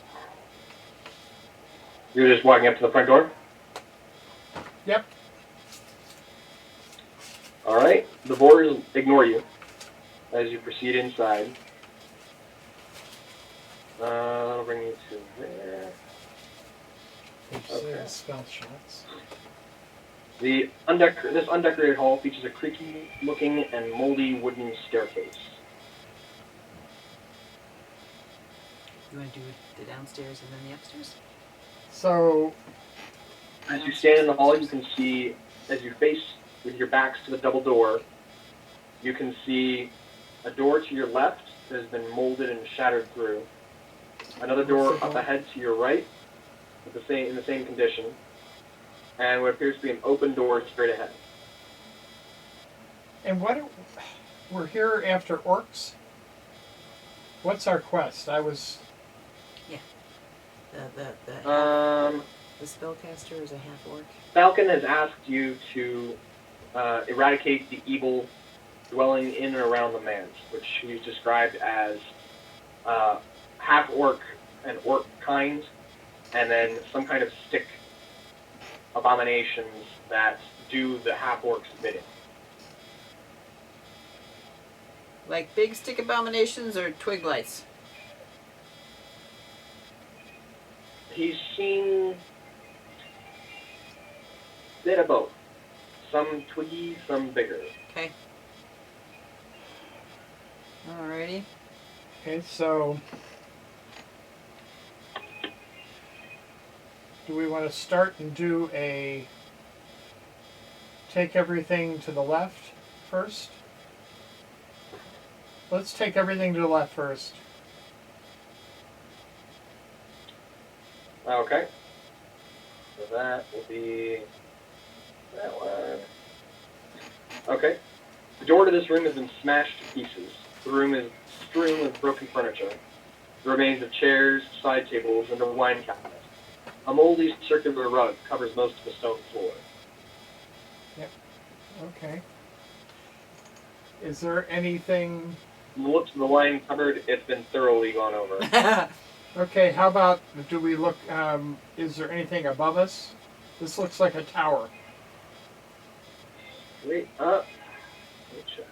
you're just walking up to the front door? Yep. Alright, the boars ignore you as you proceed inside. I'll bring you to there. Okay. Spell shots. This undecorated hall features a creaky-looking and moldy wooden staircase. You want to do the downstairs and then the upstairs? So, As you stand in the hall, you can see, as you face with your backs to the double door, you can see a door to your left that has been molded and shattered through. Another door up ahead to your right, in the same condition, and what appears to be an open door straight ahead. and we're here after orcs? What's our quest? I was. The spellcaster is a half-orc. Falcon has asked you to eradicate the evil dwelling in and around the Manse, which he's described as half-orc and orc kind, and then some kind of stick abominations that do the half-orc's bidding. Like big stick abominations or twig lights? He's seen a bit of both. Some twiggy, some bigger. Okay. Alrighty. Okay, so. Do we want to start and do a. Take everything to the left first? Let's take everything to the left first. Okay. So that will be that one. Okay. The door to this room has been smashed to pieces. The room is strewn with broken furniture, the remains of chairs, side tables, and a wine cabinet. A moldy circular rug covers most of the stone floor. Okay. Is there anything... From the looks of the wine cupboard, it's been thoroughly gone over. Okay, how about, do we look, is there anything above us? This looks like a tower. Wait up. Let me check.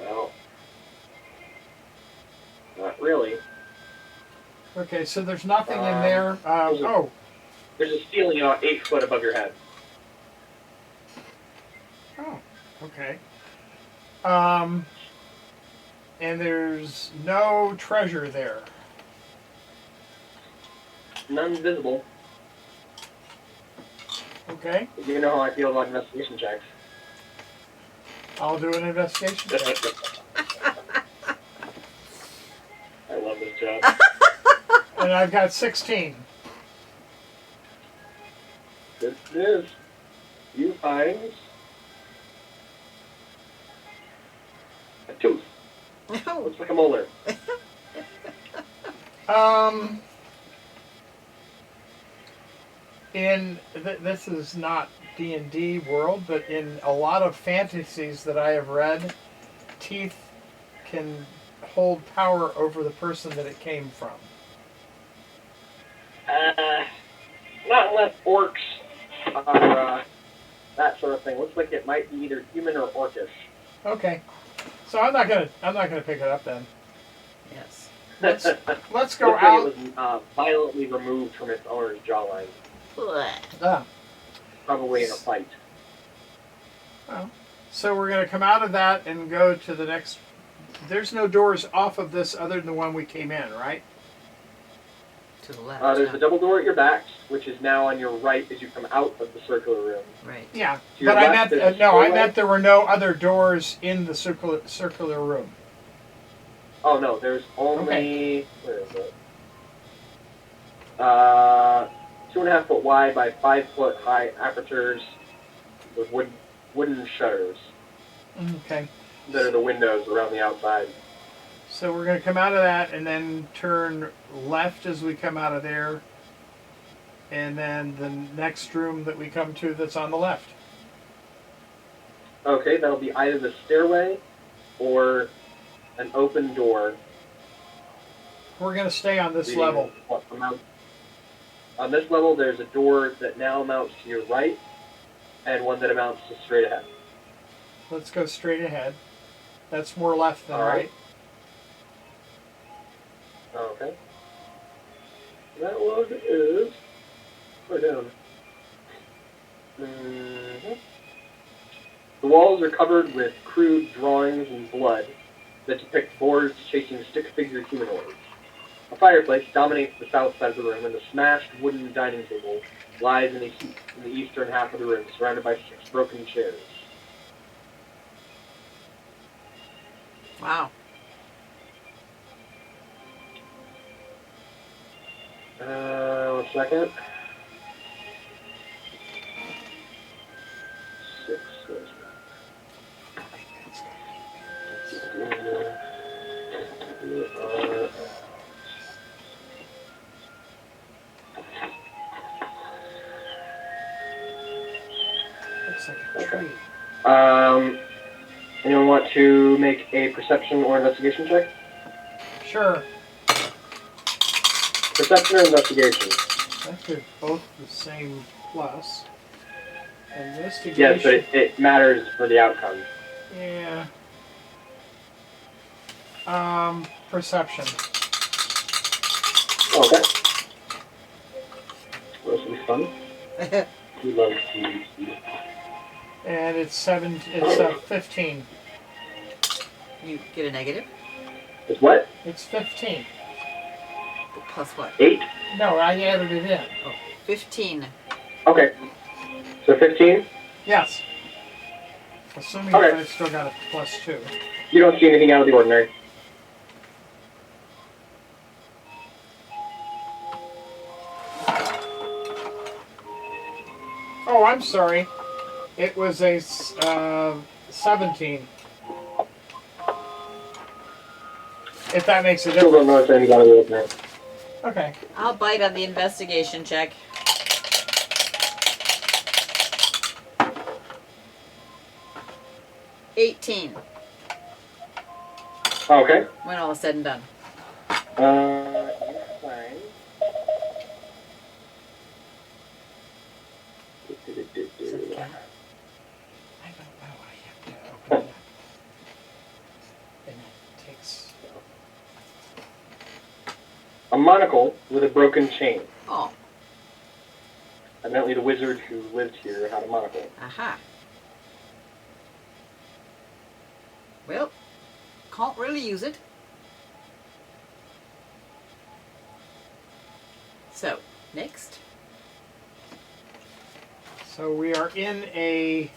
Well, not really. Okay, so there's nothing in there. Oh, There's a ceiling about 8 foot above your head. okay. And there's no treasure there. None visible. Okay, You know how I feel about investigation checks. I'll do an investigation. I love this job. And I've got 16. Good news. You find a tooth. Looks like a molar. This is not D&D world, but in a lot of fantasies that I have read, teeth can hold power over the person that it came from. Not unless orcs are that sort of thing. Looks like it might be either human or orcish. Okay, so I'm not gonna pick it up then. Yes. Let's go Looks out. like it was violently removed from its owner's jawline. Ah, Probably in a fight. well, so we're gonna come out of that and go to the next. There's no doors off of this other than the one we came in, right? To the left. There's a double door at your back, which is now on your right as you come out of the circular room. Right. Yeah, To your but I left, meant there's a no. I doorway. meant there were no other doors in the circular room. Oh no, there's only Okay. where is it? 2.5 foot wide by 5 foot high apertures with wooden shutters Okay. that are the windows around the outside. So we're going to come out of that and then turn left as we come out of there. And then the next room that we come to that's on the left. Okay, that'll be either the stairway or an open door. We're going to stay on this leading level. On this level, there's a door that now mounts to your right and one that mounts to straight ahead. Let's go straight ahead. That's more left than All right. right. Okay. That one is right down. Mm-hmm. The walls are covered with crude drawings in blood that depict boars chasing stick-figure humanoids. A fireplace dominates the south side of the room, and the smashed wooden dining table lies in the heap in the eastern half of the room, surrounded by 6 broken chairs. Wow. 1 second. 6. Looks like a Okay. tree. Anyone want to make a perception or investigation check? Sure. Perception or investigation? They're both the same plus. Investigation. Yes, but it matters for the outcome. Yeah. Perception. Okay. This will be fun. We love to. And it's 15. You get a negative? It's what? It's 15. Plus what? 8? No, I added it in. Oh, 15. Okay. So 15? Yes. Assuming Okay. I've still got a plus 2. You don't see anything out of the ordinary. Oh, I'm sorry. It was a 17. If that makes a Still don't difference. notice anything out of the ordinary. Okay. I'll bite on the investigation check. $18 Okay. when all is said and done. You find. Is that the cat? I don't know. I have to open it up. And it takes. A monocle with a broken chain. Oh, Evidently, the wizard who lived here had a monocle. aha. Well, can't really use it. So, next. So we are in a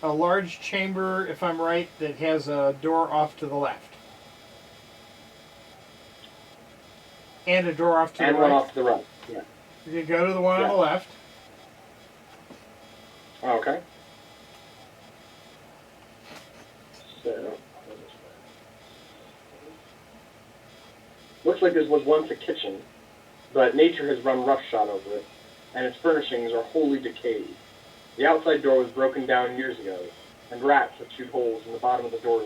large chamber, if I'm right, that has a door off to the left. And a door off to And the one right. off to the right. Yeah. You go to the one on the left. Okay. So. Looks like this was once a kitchen, but nature has run roughshod over it, and its furnishings are wholly decayed. The outside door was broken down years ago, and rats have chewed holes in the bottom of the door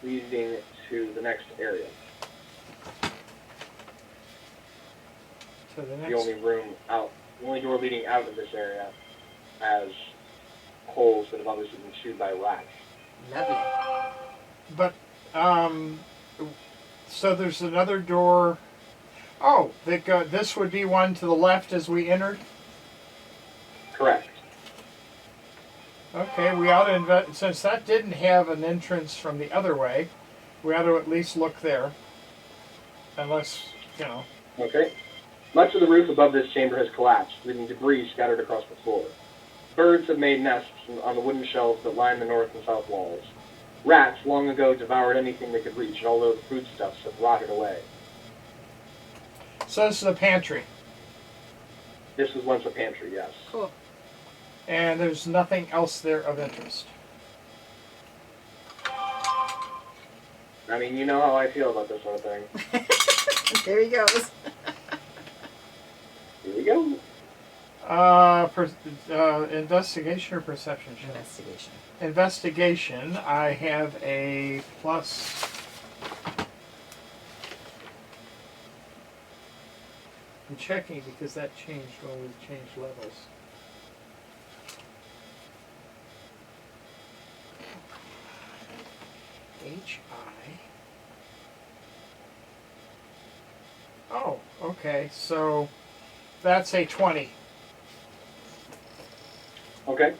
leading to the next area. To the The next. only door leading out of this area has holes that have obviously been chewed by rats. Lovely. But so there's another door. Oh, this would be one to the left as we entered. Correct. Okay, we ought to since that didn't have an entrance from the other way, we ought to at least look there. Unless, you know. Okay. Much of the roof above this chamber has collapsed, leaving debris scattered across the floor. Birds have made nests on the wooden shelves that line the north and south walls. Rats long ago devoured anything they could reach, and all those foodstuffs have rotted away. So this is a pantry, This was once a pantry, yes. Cool. and there's nothing else there of interest. I mean, you know how I feel about this sort of thing. There he goes. Here we go. Investigation or perception check? Investigation. Investigation, I have a plus. I'm checking because that changed when we changed levels. HI. Oh, okay, so that's a 20. Okay.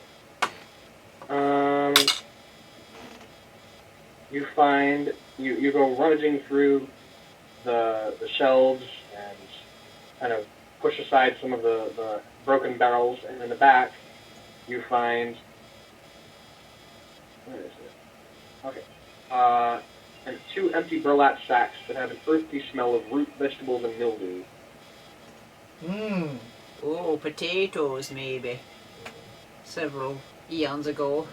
You find, you go rummaging through the shelves and kind of push aside some of the broken barrels, and in the back you find, where is it? Okay. And 2 empty burlap sacks that have an earthy smell of root vegetables and mildew. Mmm. Oh, potatoes maybe. Several eons ago.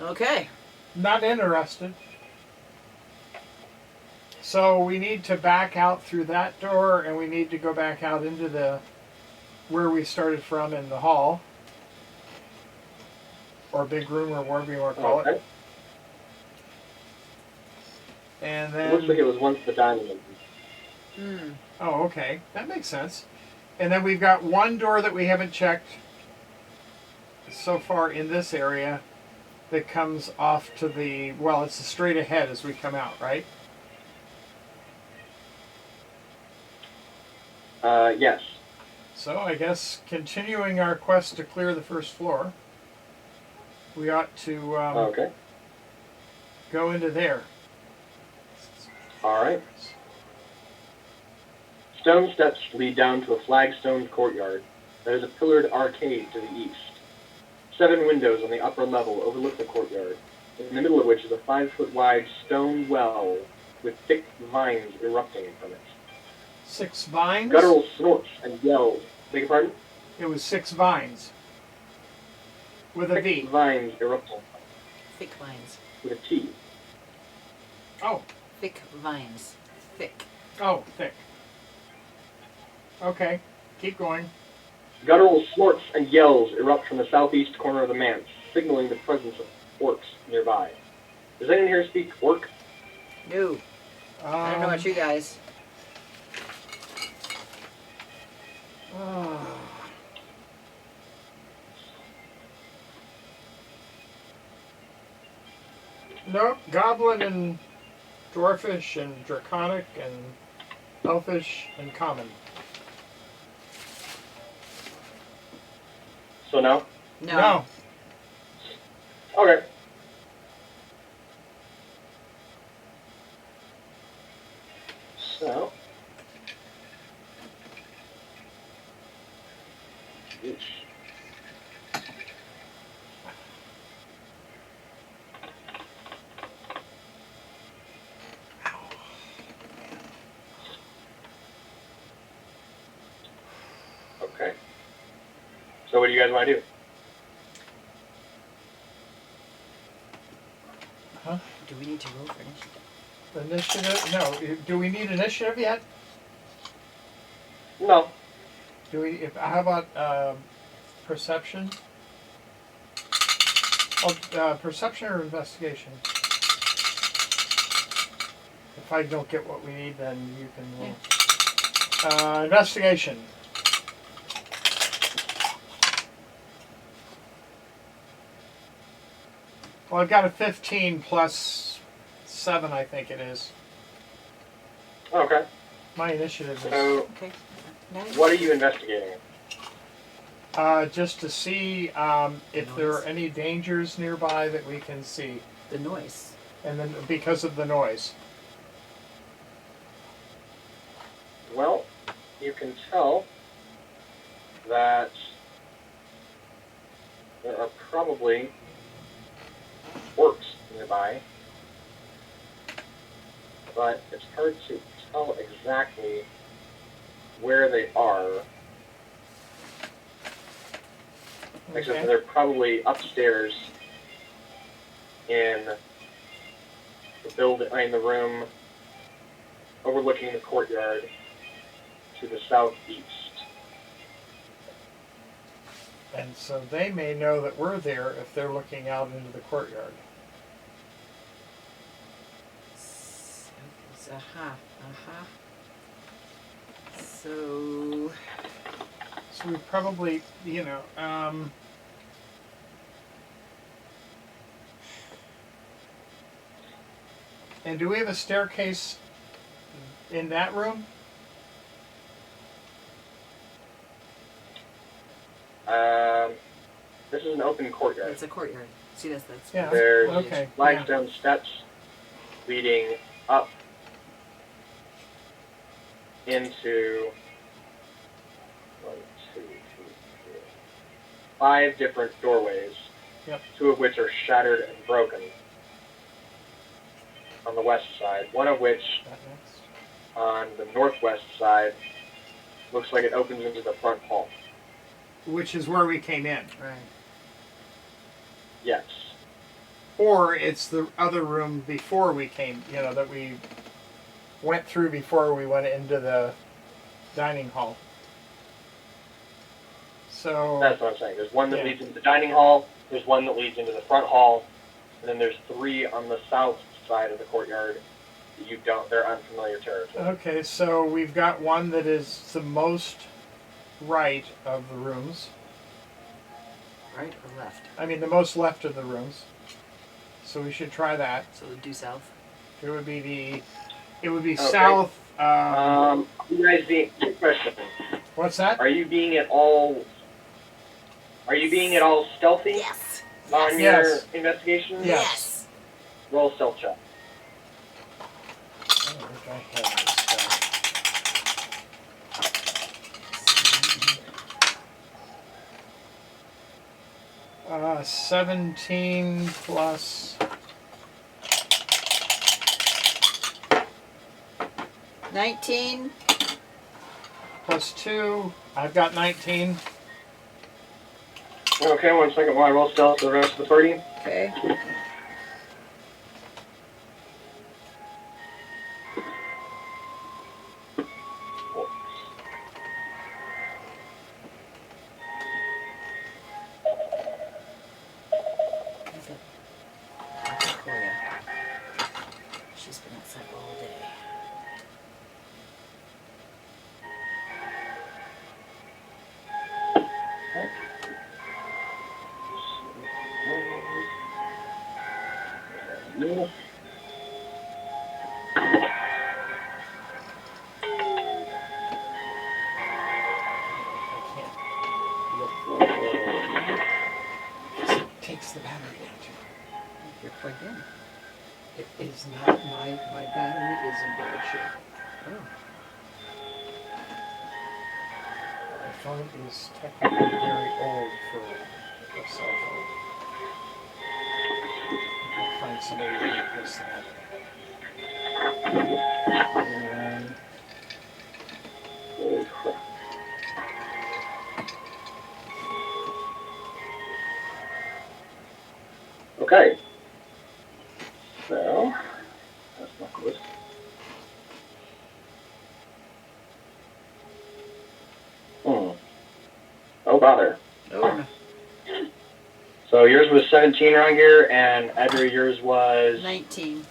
Okay. Not interested. So we need to back out through that door, and we need to go back out into the where we started from in the hall, or big room, or whatever you want to call Okay. it. And It looks like then, it was once the dining room. Hmm. oh, okay, that makes sense. And then we've got one door that we haven't checked so far in this area that comes off to the, well, it's straight ahead as we come out, right? Yes. So I guess continuing our quest to clear the first floor, we ought to Okay. go into there. All right. Stone steps lead down to a flagstone courtyard that is a pillared arcade to the east. 7 windows on the upper level overlook the courtyard, in the middle of which is a 5-foot-wide stone well with thick vines erupting from it. 6 vines? Guttural snorts and yells. Beg your pardon? It was 6 vines. With a Thick V. vines erupting Thick vines. with a T. Oh, Thick vines. Thick. oh, thick. Okay, keep going. Guttural snorts and yells erupt from the southeast corner of the manse, signaling the presence of orcs nearby. Does anyone here speak orc? No. I don't know about you guys. Nope, goblin and dwarfish and draconic and elfish and common. So no? No. Okay. So. Oops. Okay. So what do you guys want to do? Huh? Do we need to roll for initiative? Initiative? No. Do we need initiative yet? No. Do we? How about perception? Oh, perception or investigation? If I don't get what we need, then you can roll. Investigation. Well, I've got a 15 plus 7, I think it is. Okay. My initiative is So Okay. Nice. what are you investigating? just to see if there are any dangers nearby that we can see, The noise. and then because of the noise. Well, you can tell that there are probably orcs nearby, but it's hard to tell exactly where they are, except that they're probably upstairs in the building, in the room overlooking the courtyard to the southeast. And so they may know that we're there if they're looking out into the courtyard. Aha. So. So we probably, and do we have a staircase in that room? This is an open courtyard. It's a courtyard. See, that's. Yeah. There's Okay. flagstone steps leading up into 5 different doorways, Yep. 2 of which are shattered and broken on the west side, one of which That next. on the northwest side looks like it opens into the front hall. Which is where we came in. Right. Yes. Or it's the other room before we came, that we went through before we went into the dining hall. So That's what I'm saying. There's one that Yeah. leads into the dining hall, there's one that leads into the front hall, and then there's 3 on the south side of the courtyard that you don't, they're unfamiliar territory. okay, so we've got one that is the most right of the rooms. Right or left? I mean, the most left of the rooms. So we should try that. So due south. It would be Okay. south. You guys being, quick question. What's that? Are you being at all stealthy Yes. on Yes. your investigation? Yeah. Yes. Roll a stealth check. Oh, I have this stuff. 17 plus 19. plus 2. I've got 19. Okay, 1 second while I roll stealth for the rest of the party. Okay. Victoria. She's been outside all day. No. It takes the battery down too. You're plugged in. It is not my battery is in bad shape. Oh. My phone is technically very old for a cell phone. I'll find somebody to replace that. And Holy crap. Okay. So, that's not good. Oh, bother. Oh, So yours was 17 around here, and Edgar, yours was 19.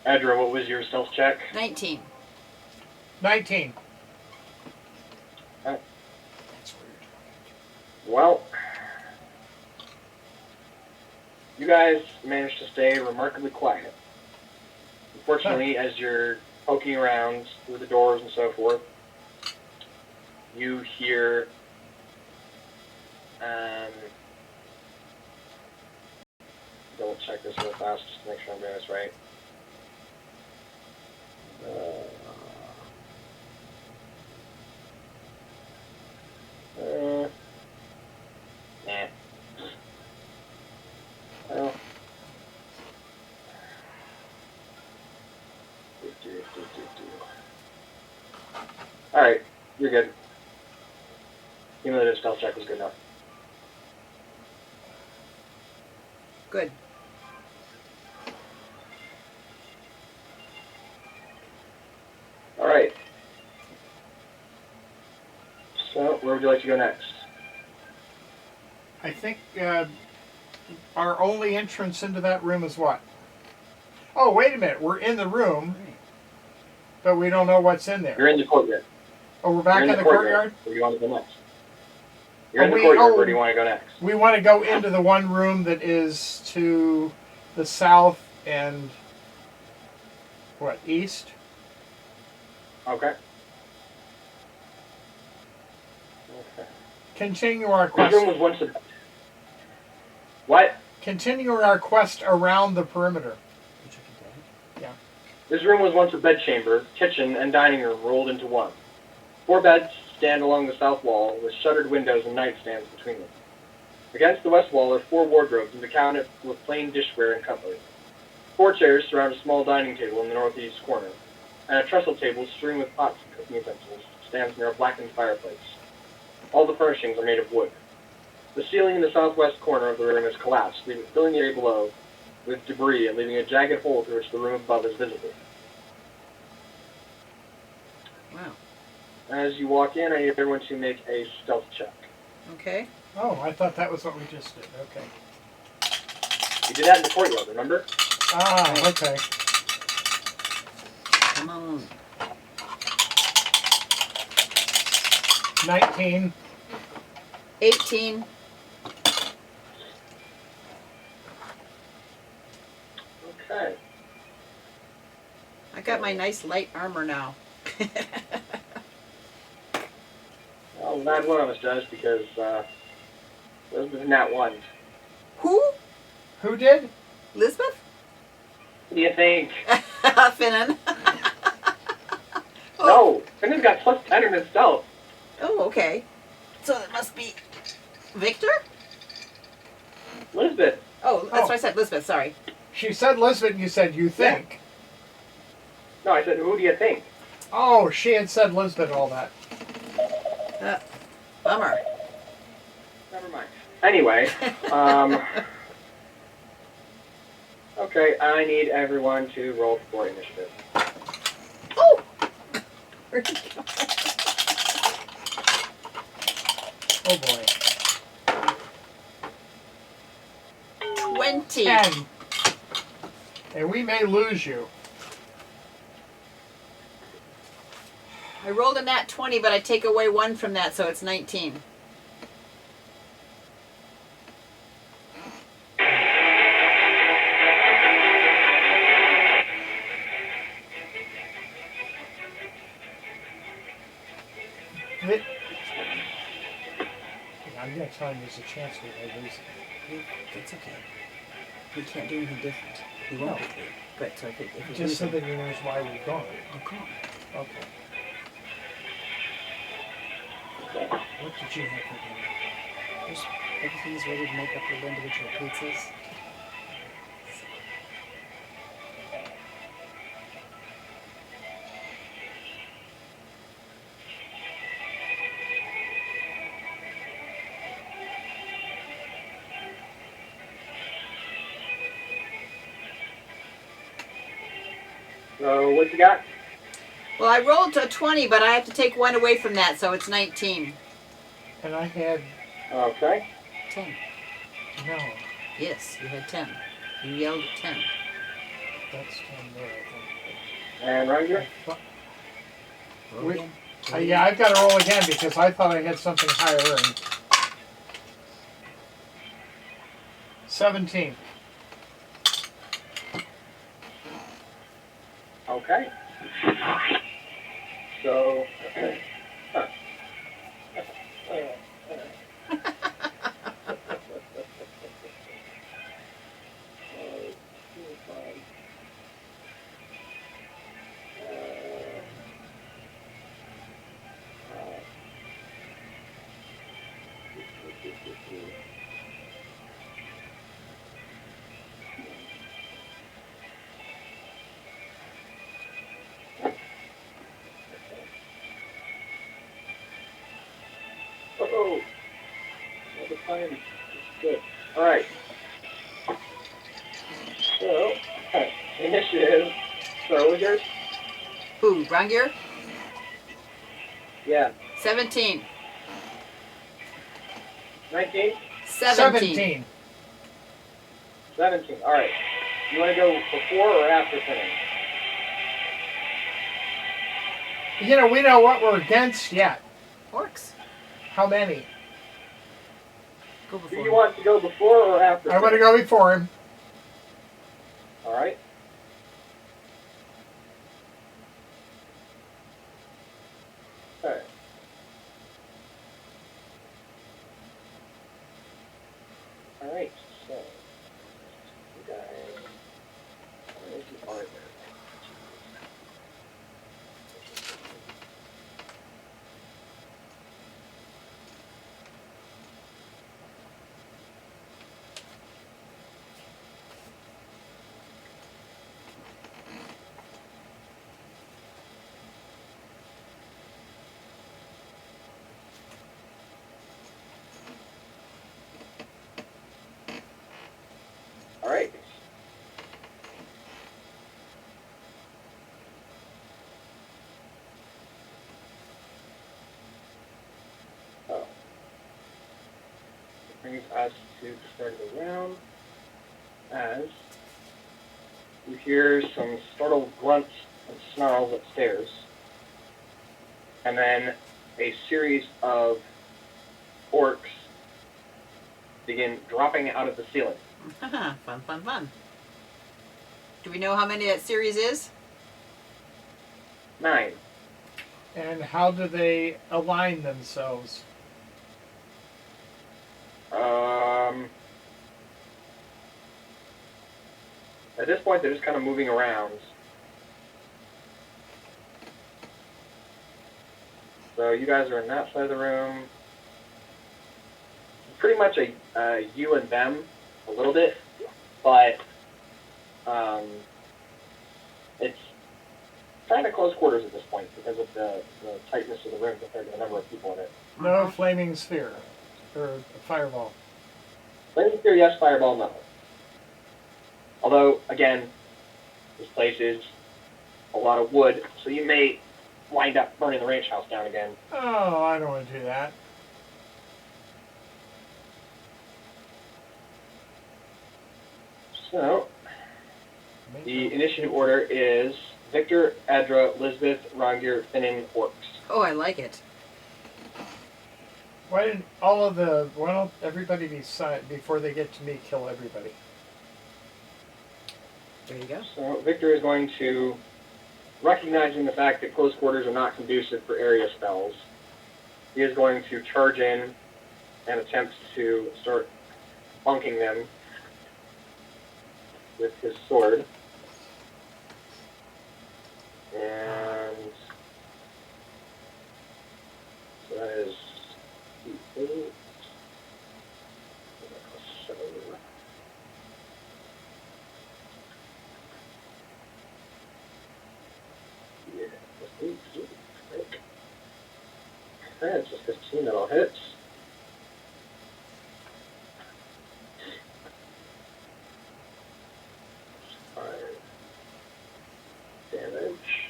Edra. What was your stealth check? 19. 19. That's weird. Well, you guys managed to stay remarkably quiet. Unfortunately, as you're poking around through the doors and so forth, you hear double check this real fast just to make sure I'm doing this right. Nah. Well. Alright, you're good. Cumulative stealth check was good enough. Good. Alright. So, where would you like to go next? I think our only entrance into that room is what? Oh, wait a minute. We're in the room, but we don't know what's in there. You're in the courtyard. Oh, we're back You're in the courtyard? Where do you want to go next? You're Oh, in the we- courtyard. oh. Where do you want to go next? We want to go into the one room that is to the south and what, east? Okay. Okay. Continue our This room quest. was once a... What? Continue our quest around the perimeter. You took it down? This room was once a bedchamber, kitchen, and dining room rolled into one. 4 beds stand along the south wall, with shuttered windows and nightstands between them. Against the west wall are 4 wardrobes and a cabinet with plain dishware and cutlery. 4 chairs surround a small dining table in the northeast corner, and a trestle table strewn with pots and cooking utensils stands near a blackened fireplace. All the furnishings are made of wood. The ceiling in the southwest corner of the room has collapsed, leaving filling the area below with debris and leaving a jagged hole through which the room above is visible. Wow. As you walk in, I need everyone to make a stealth check. Okay. Oh, I thought that was what we just did. Okay. You did that in the courtyard, remember? Ah, okay. Come on. 19. 18. Okay. I got my nice light armor now. Well, not one of us does because Elizabeth nat 1. Who? Who did? Lisbeth? What do you think? Finnan. No! Finnan's got plus 10 in his stealth. Oh, okay. So it must be Victor? Elizabeth. Oh, that's what I said. Lisbeth, sorry. She said Lisbeth, you said you think. No, I said, who do you think? Oh, she had said Lisbeth all that. Bummer. Never mind. Anyway, okay, I need everyone to roll for initiative. Oh! Where'd he go? Oh boy. 20. 10. And we may lose you. I rolled a nat 20, but I take away 1 from that, so it's 19. I'm going to tell him there's a chance we may lose it. It's okay. We can't do anything different. We won't be clear. But so if we Just so that he knows why we've gone. okay. Okay. What did you have for dinner? Everything's ready to make up little individual pizzas. So, what you got? Well, I rolled a 20, but I have to take 1 away from that, so it's 19. And I had, Okay. 10. no, Yes, you had 10. You yelled at 10. that's 10 there, I And Ranger? think. Roll We- again. Yeah, I've got to roll again because I thought I had something higher in. 17. Okay. So, oh, the time. Good. All right. So, initiative. So, with yours? Who, Brangir? Yeah. 17. 19? 17. 17. All right. You want to go before or after Finnan? You know, we know what we're against yet. Orcs. How many? Go Do before. you want to go before or after? I want to go before him. All right. Okay. All right. So, you guys, where's the armor? All right. brings us to the start of the round, as you hear some startled grunts and snarls upstairs, and then a series of orcs begin dropping out of the ceiling. Fun, fun, fun. Do we know how many that series is? 9. And how do they align themselves? At this point, they're just kind of moving around. So you guys are in that side of the room. Pretty much a you and them, a little bit, but it's kind of close quarters at this point because of the tightness of the room compared to the number of people in it. No flaming sphere or a fireball. Flaming Spear, yes. Fireball, no. Although, again, this place is a lot of wood, so you may wind up burning the ranch house down again. Oh, I don't want to do that. So, the initiative order is Victor, Adra, Lisbeth, Rongir, Finnan, Orcs. Oh, I like it. Why don't everybody decide before they get to me kill everybody? There you go. So Victor is going to, recognizing the fact that close quarters are not conducive for area spells, he is going to charge in and attempt to start bunking them with his sword. And so that is 8. So yeah, that's 8. Okay, it's just 15 that'll hit. Damage.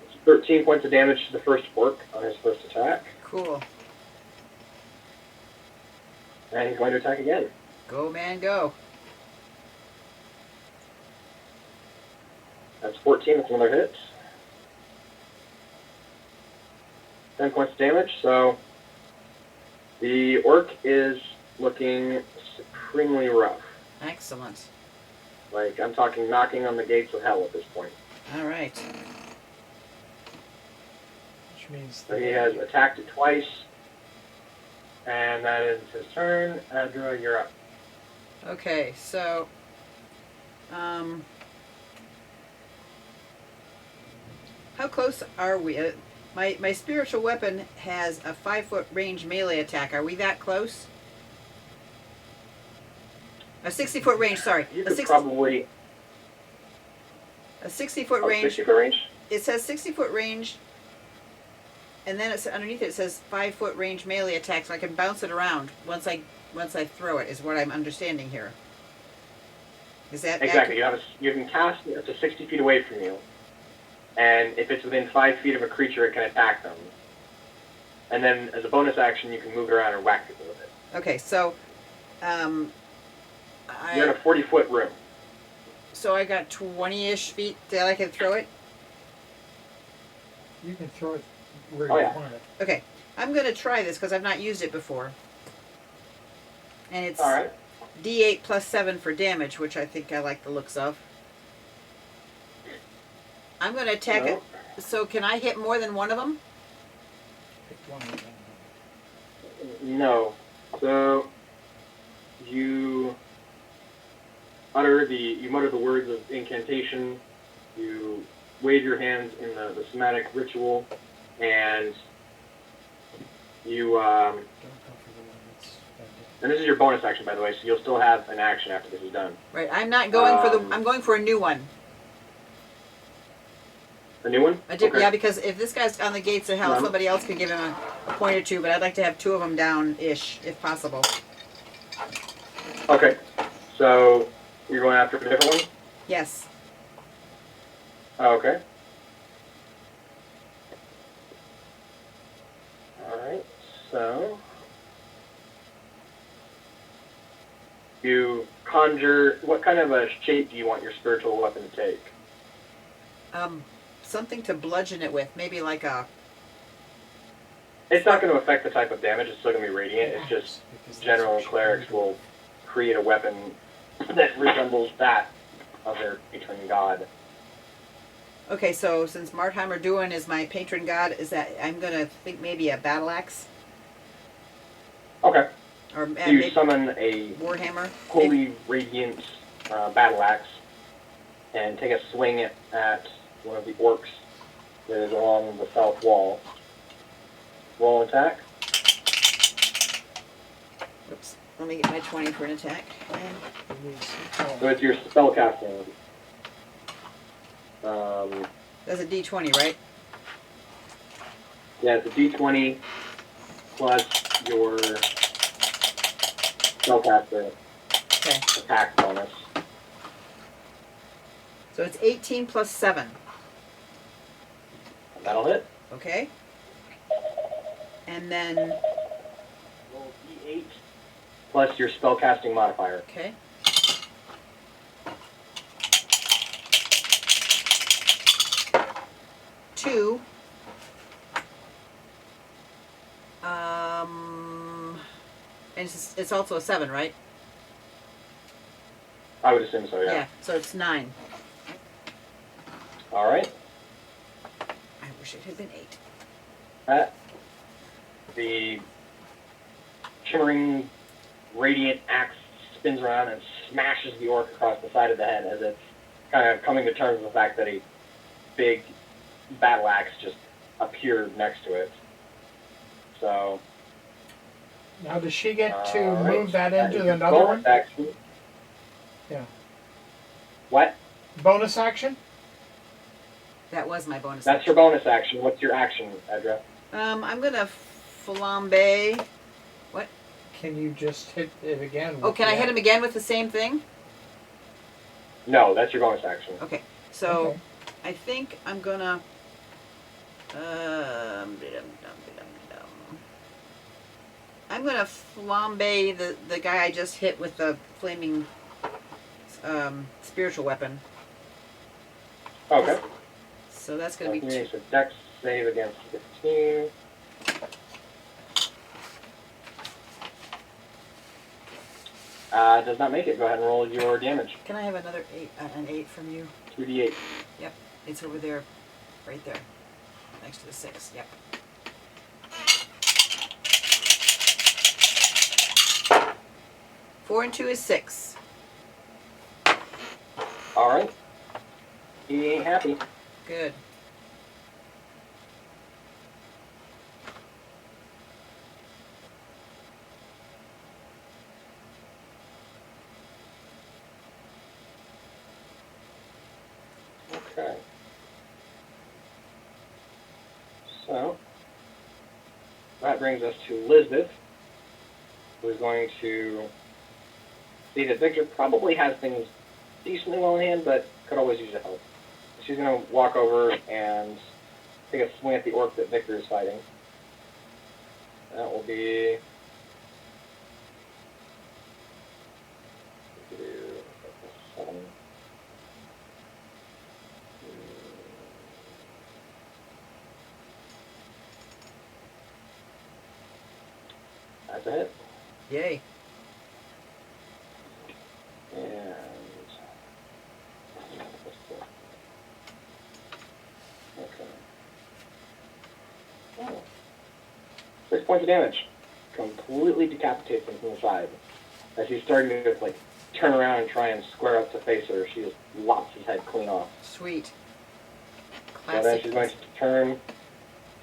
It's 13 points of damage to the first orc on his first attack. Cool. And he's going to attack again. Go, man, go. That's 14, that's another hit. 10 points of damage, so the orc is looking supremely rough. Excellent. Like, I'm talking knocking on the gates of hell at this point. All right. Which means So he has attacked it twice, and that is his turn. Adra, you're up. Okay, so, how close are we? My spiritual weapon has a 5-foot range melee attack. Are we that close? A 60-foot range. Sorry, You a could 60 probably... a 60-foot Oh, range. 60-foot range? It says 60-foot range, and then it's underneath it says 5-foot range melee attack, so I can bounce it around once I throw it. Is what I'm understanding here. Is that Exactly. accurate? You can cast it up to 60 feet away from you, and if it's within 5 feet of a creature, it can attack them. And then, as a bonus action, you can move it around and whack people with it. Okay, so, You're in a 40-foot room. So I got 20-ish feet that I can throw it. you can throw it where Oh, you yeah. want it. Okay, I'm gonna try this because I've not used it before. And it's All right. D8 plus 7 for damage, which I think I like the looks of. I'm gonna attack it. So can I hit more than one of them? Pick one of them. No. So you mutter the words of incantation. You wave your hands in the somatic ritual, and you Don't go for the one that's offended. and this is your bonus action, by the way. So you'll still have an action after this is done. Right. I'm not going for the. Um, I'm going for a new one. A new one? I did, Okay. yeah, because if this guy's on the gates of hell, Um, somebody else could give him a point or two, but I'd like to have 2 of them down-ish, if possible. Okay. So you're going after a different one? Yes. Oh, okay. Alright, so You conjure. What kind of a shape do you want your spiritual weapon to take? Something to bludgeon it with. Maybe like a. It's not going to affect the type of damage. It's still going to be radiant. It's just Because general that's what clerics she- will create a weapon that resembles that of their patron god. Okay, so since Martheimer Duin is my patron god, is that I'm gonna think maybe a battle axe Okay. or So you maybe summon a warhammer. holy radiant battle axe and take a swing at one of the orcs that is along the south wall. Roll attack. Oops. Let me get my 20 for an attack. So it's your spellcasting. That's a D20, right? Yeah, it's a D20 plus your spellcaster Okay. attack bonus. So it's 18 plus 7. That'll hit. Okay. And then, Roll D8 plus your spellcasting modifier. okay. Two. And it's also a 7, right? I would assume so, yeah. So it's 9. All right. I wish it had been 8. The shimmering, radiant axe spins around and smashes the orc across the side of the head as it's kind of coming to terms with the fact that a big battle axe just appeared next to it. So. Now, does she get to all right. move that into is your another bonus one? action. Yeah. What? Bonus action? That was my bonus. That's your bonus action. What's your action, Edra? I'm gonna flambe. Can you just hit it again? Oh, can I hit him again with the same thing? No, that's your bonus action. Okay. So Okay. I think I'm gonna. I'm gonna flambe the guy I just hit with the flaming spiritual weapon. Okay. So that's gonna be Okay, two. so Dex save against 15. Does not make it. Go ahead and roll your damage. Can I have another an 8 from you? 2d8. It's over there, right there, next to the 6. Yep. Four and 2 is 6. Alright. He ain't happy. Good. Okay. So, that brings us to Lisbeth, who is going to see that Victor probably has things decently well in hand, but could always use your help. She's going to walk over and take a swing at the orc that Victor is fighting. That will be... Seven. That's a hit. Yay. And okay. Oh. 6 points of damage. Completely decapitates him from the side. As he's starting to like turn around and try and square up to face her, she just lops his head clean off. Sweet. So then Classic. she's going to turn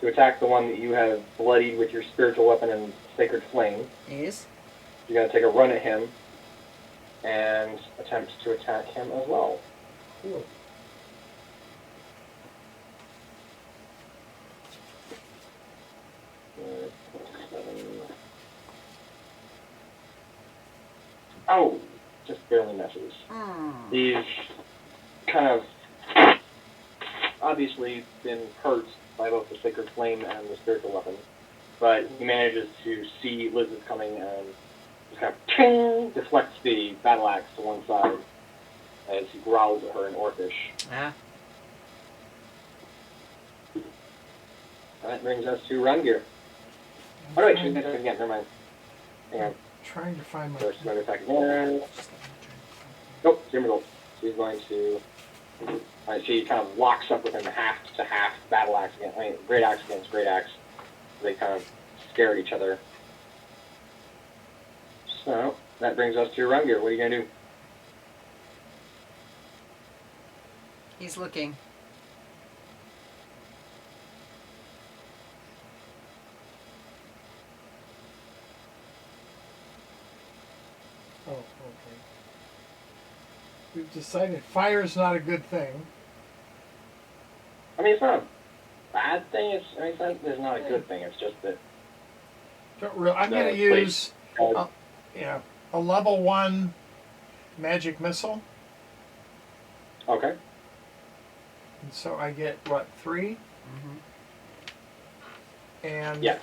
to attack the one that you have bloodied with your spiritual weapon and sacred flame. Yes. You're going to take a run at him and attempt to attack him as well. Cool. Oh, just barely misses. Hmm. He's kind of obviously been hurt by both the sacred flame and the spiritual weapon, but he manages to see Elizabeth coming and just kind of ting, deflects the battle axe to one side as he growls at her in Orcish. Ah. That brings us to Rungir. Oh, no, wait, she's going to attack again. Never mind. Hang on. Trying to find my. So she's going to attack again. Nope, zero. She's going to. She kind of locks up with him half to half battle axe against. Great axe against great axe. They kind of stare at each other. So that brings us to Rungir. What are you going to do? He's looking. Oh, okay. We've decided fire is not a good thing. I mean, it's not a bad thing. It's not a good thing. It's just that. I'm going to use a level 1 magic missile. Okay. And so I get, what, 3? Mm-hmm. And yes.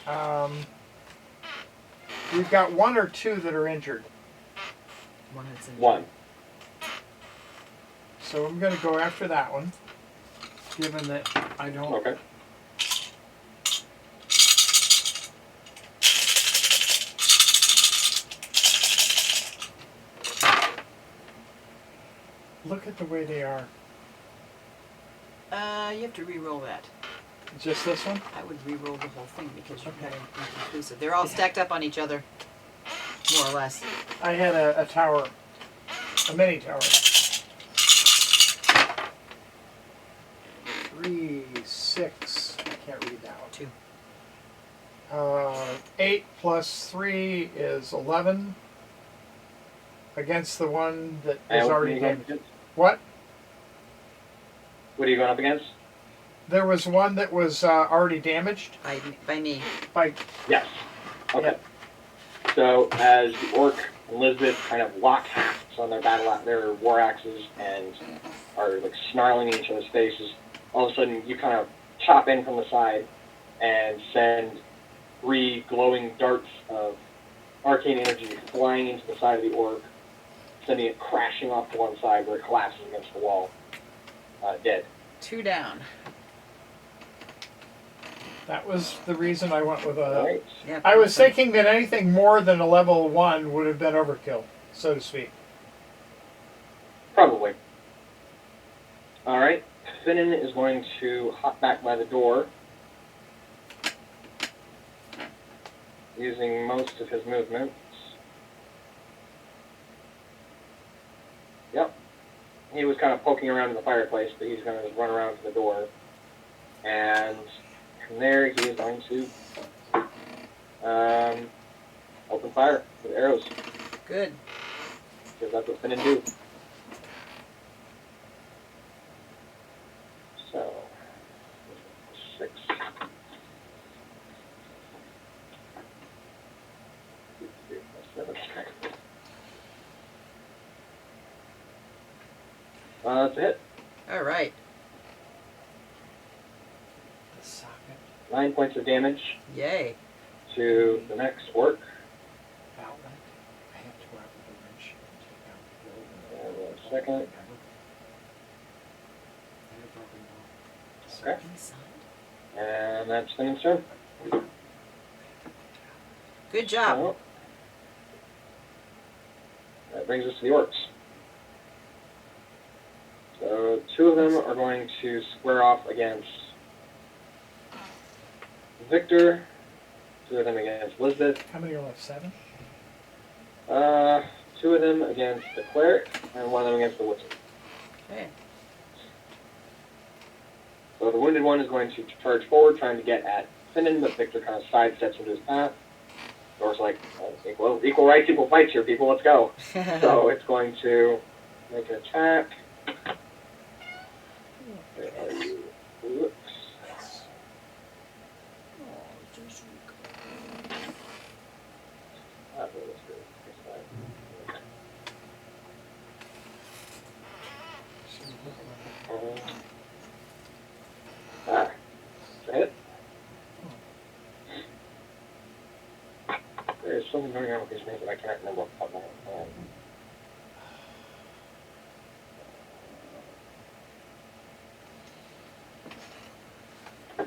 We've got 1 or 2 that are injured. One that's injured. 1. So I'm going to go after that one, given that I don't. Okay. Look at the way they are. You have to re-roll that. Just this one? I would re-roll the whole thing because you've got an inclusive. They're all stacked up on each other, more or less. I had a tower, a mini tower. 3, 6. I can't read that one. 2. 8 plus 3 is 11. Against the one that is already damaged. What? What are you going up against? There was one that was already damaged. By me. Yes. Okay. Yep. So as the orc and Elizabeth kind of lock hands on their war axes and are like snarling in each other's faces, all of a sudden you kind of chop in from the side and send 3 glowing darts of arcane energy flying into the side of the orc, sending it crashing off to one side where it collapses against the wall, dead. 2 down. That was the reason I went with a. Right. Yep. I was thinking that anything more than a level 1 would have been overkill, so to speak. Probably. All right. Finnan is going to hop back by the door, using most of his movements. Yep. He was kind of poking around in the fireplace, but he's going to just run around to the door. And from there, he is going to open fire with arrows. Good. Because that's what Finnan do. So, 6. That's a hit. All right. The socket. 9 points of damage Yay. to the next orc. Outlet. I have to go out with the wrench and take out the building. 1 second. Okay. Inside. And that's Finnan's turn. Good job. So, that brings us to the orcs. So 2 of them are going to square off against Victor. 2 of them against Elizabeth. How many are left? 7? 2 of them against the cleric, and 1 of them against the wizard. Okay. So the wounded one is going to charge forward, trying to get at Finnan, but Victor kind of sidesteps into his path. Door's like, well, equal rights, equal fights here, people, let's go. So it's going to make an attack. Where are you? Whoops. It's a hit. There's something going on with these names, but I cannot remember off the top of my head.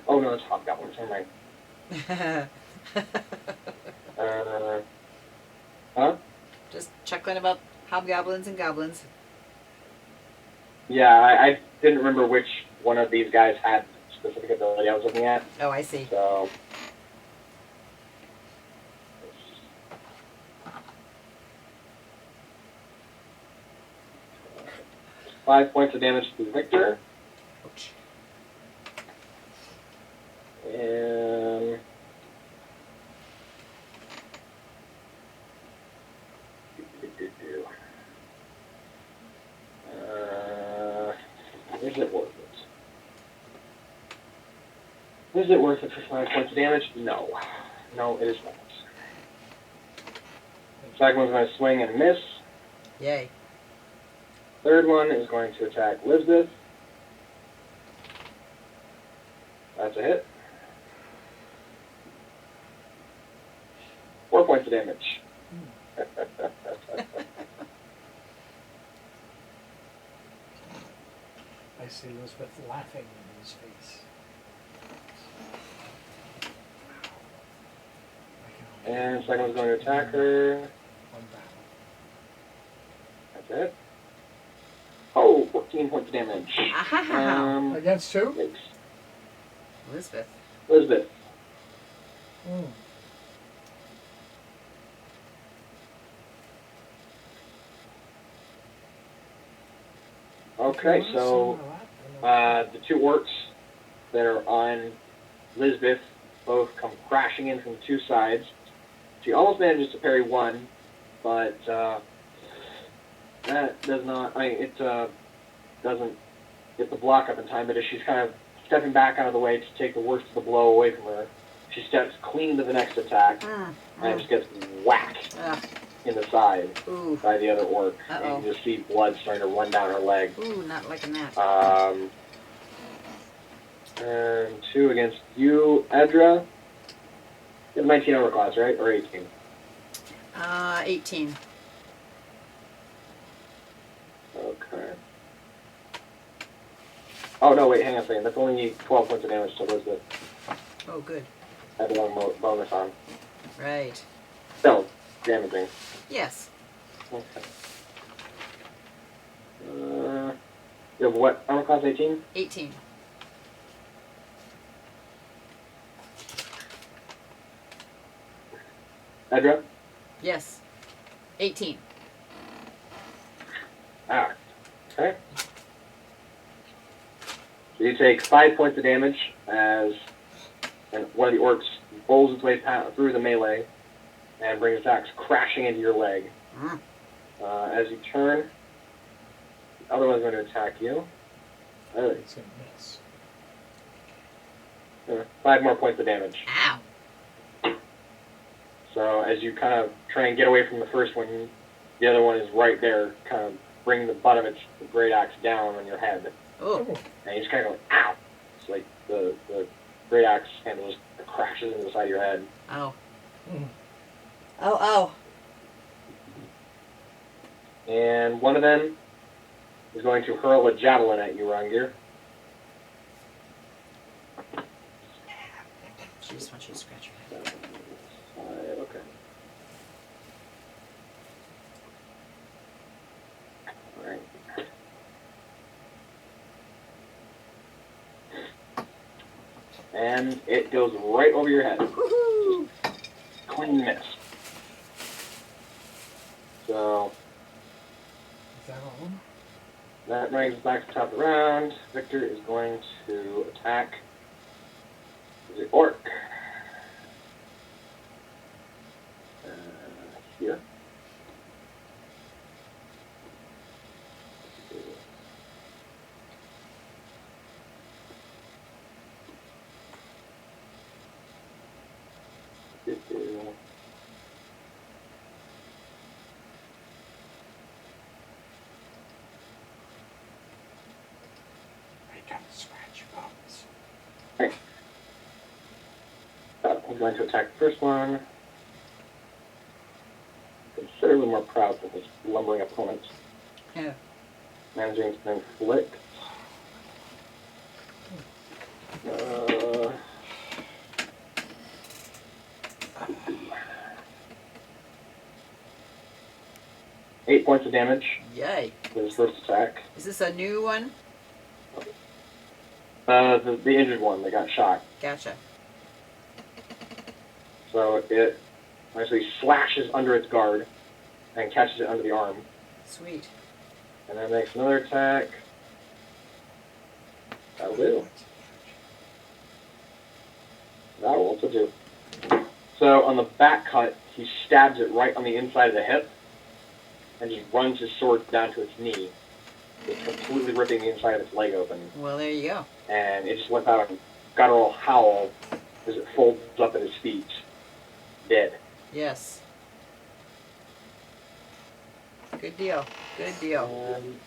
Oh no, it's hobgoblins. Never mind. Huh? Just chuckling about hobgoblins and goblins. Yeah, I didn't remember which one of these guys had specific ability I was looking at. Oh, I see. So. Five points of damage to Victor. Ouch. And. Is it worth it? Is it worth it for 5 points of damage? No. No, it is not. Second one's going to swing and miss. Yay. Third one is going to attack Lisbeth. That's a hit. 4 points of damage. I see Elizabeth laughing in his face. And second one's going to attack her. One battle. That's it. Oh, 14 points of damage. Ahaha. Against who? Thanks. Elizabeth. Elizabeth. Mm. Okay, so the two orcs that are on Lisbeth both come crashing in from the two sides. She almost manages to parry one, but that does not. It doesn't get the block up in time. But as she's kind of stepping back out of the way to take the worst of the blow away from her, she steps clean to the next attack and just gets whacked in the side Ooh. by the other orc. Uh-oh. And you just see blood starting to run down her leg. Ooh, not liking that. And 2 against you, Edra. You have 19 armor class, right? Or 18? 18. Okay. Oh, no, wait, hang on a second. That's only 12 points of damage to Elizabeth. Oh, good. I have one bonus on. Right. Still damaging. Yes. Okay. You have what? Armor class 18? 18. Edra? Yes. 18. Ah. Okay. So you take 5 points of damage as one of the orcs bowls its way through the melee and brings its axe crashing into your leg. As you turn, the other one's going to attack you. It's going to miss. 5 more points of damage. Ow. So as you kind of try and get away from the first one, the other one is right there, kind of bringing the butt of its great axe down on your head. Oh. And you just kind of go, ow! It's like the great axe handle just crashes into the side of your head. Ow. Oh, oh. And one of them is going to hurl a javelin at you, Rangir. She just wants you to scratch her head. Okay. Alright. And it goes right over your head. Woohoo! Clean miss. So Is that all? that brings us back to the top of the round. Victor is going to attack the orc. Here. I got to scratch your bones. Okay. I'm going to attack the first one. considerably more proud of his lumbering opponent. Yeah. Managing to inflict. 8 points of damage Yay. with his first attack. Is this a new one? The injured one that got shot. Gotcha. So it actually slashes under its guard and catches it under the arm. Sweet. And then makes another attack. That'll do. That'll also do. So on the back cut, he stabs it right on the inside of the hip and just runs his sword down to its knee, just completely ripping the inside of its leg open. Well, there you go. And it just lets out a guttural howl as it folds up at his feet, dead. Yes. Good deal. Good deal. And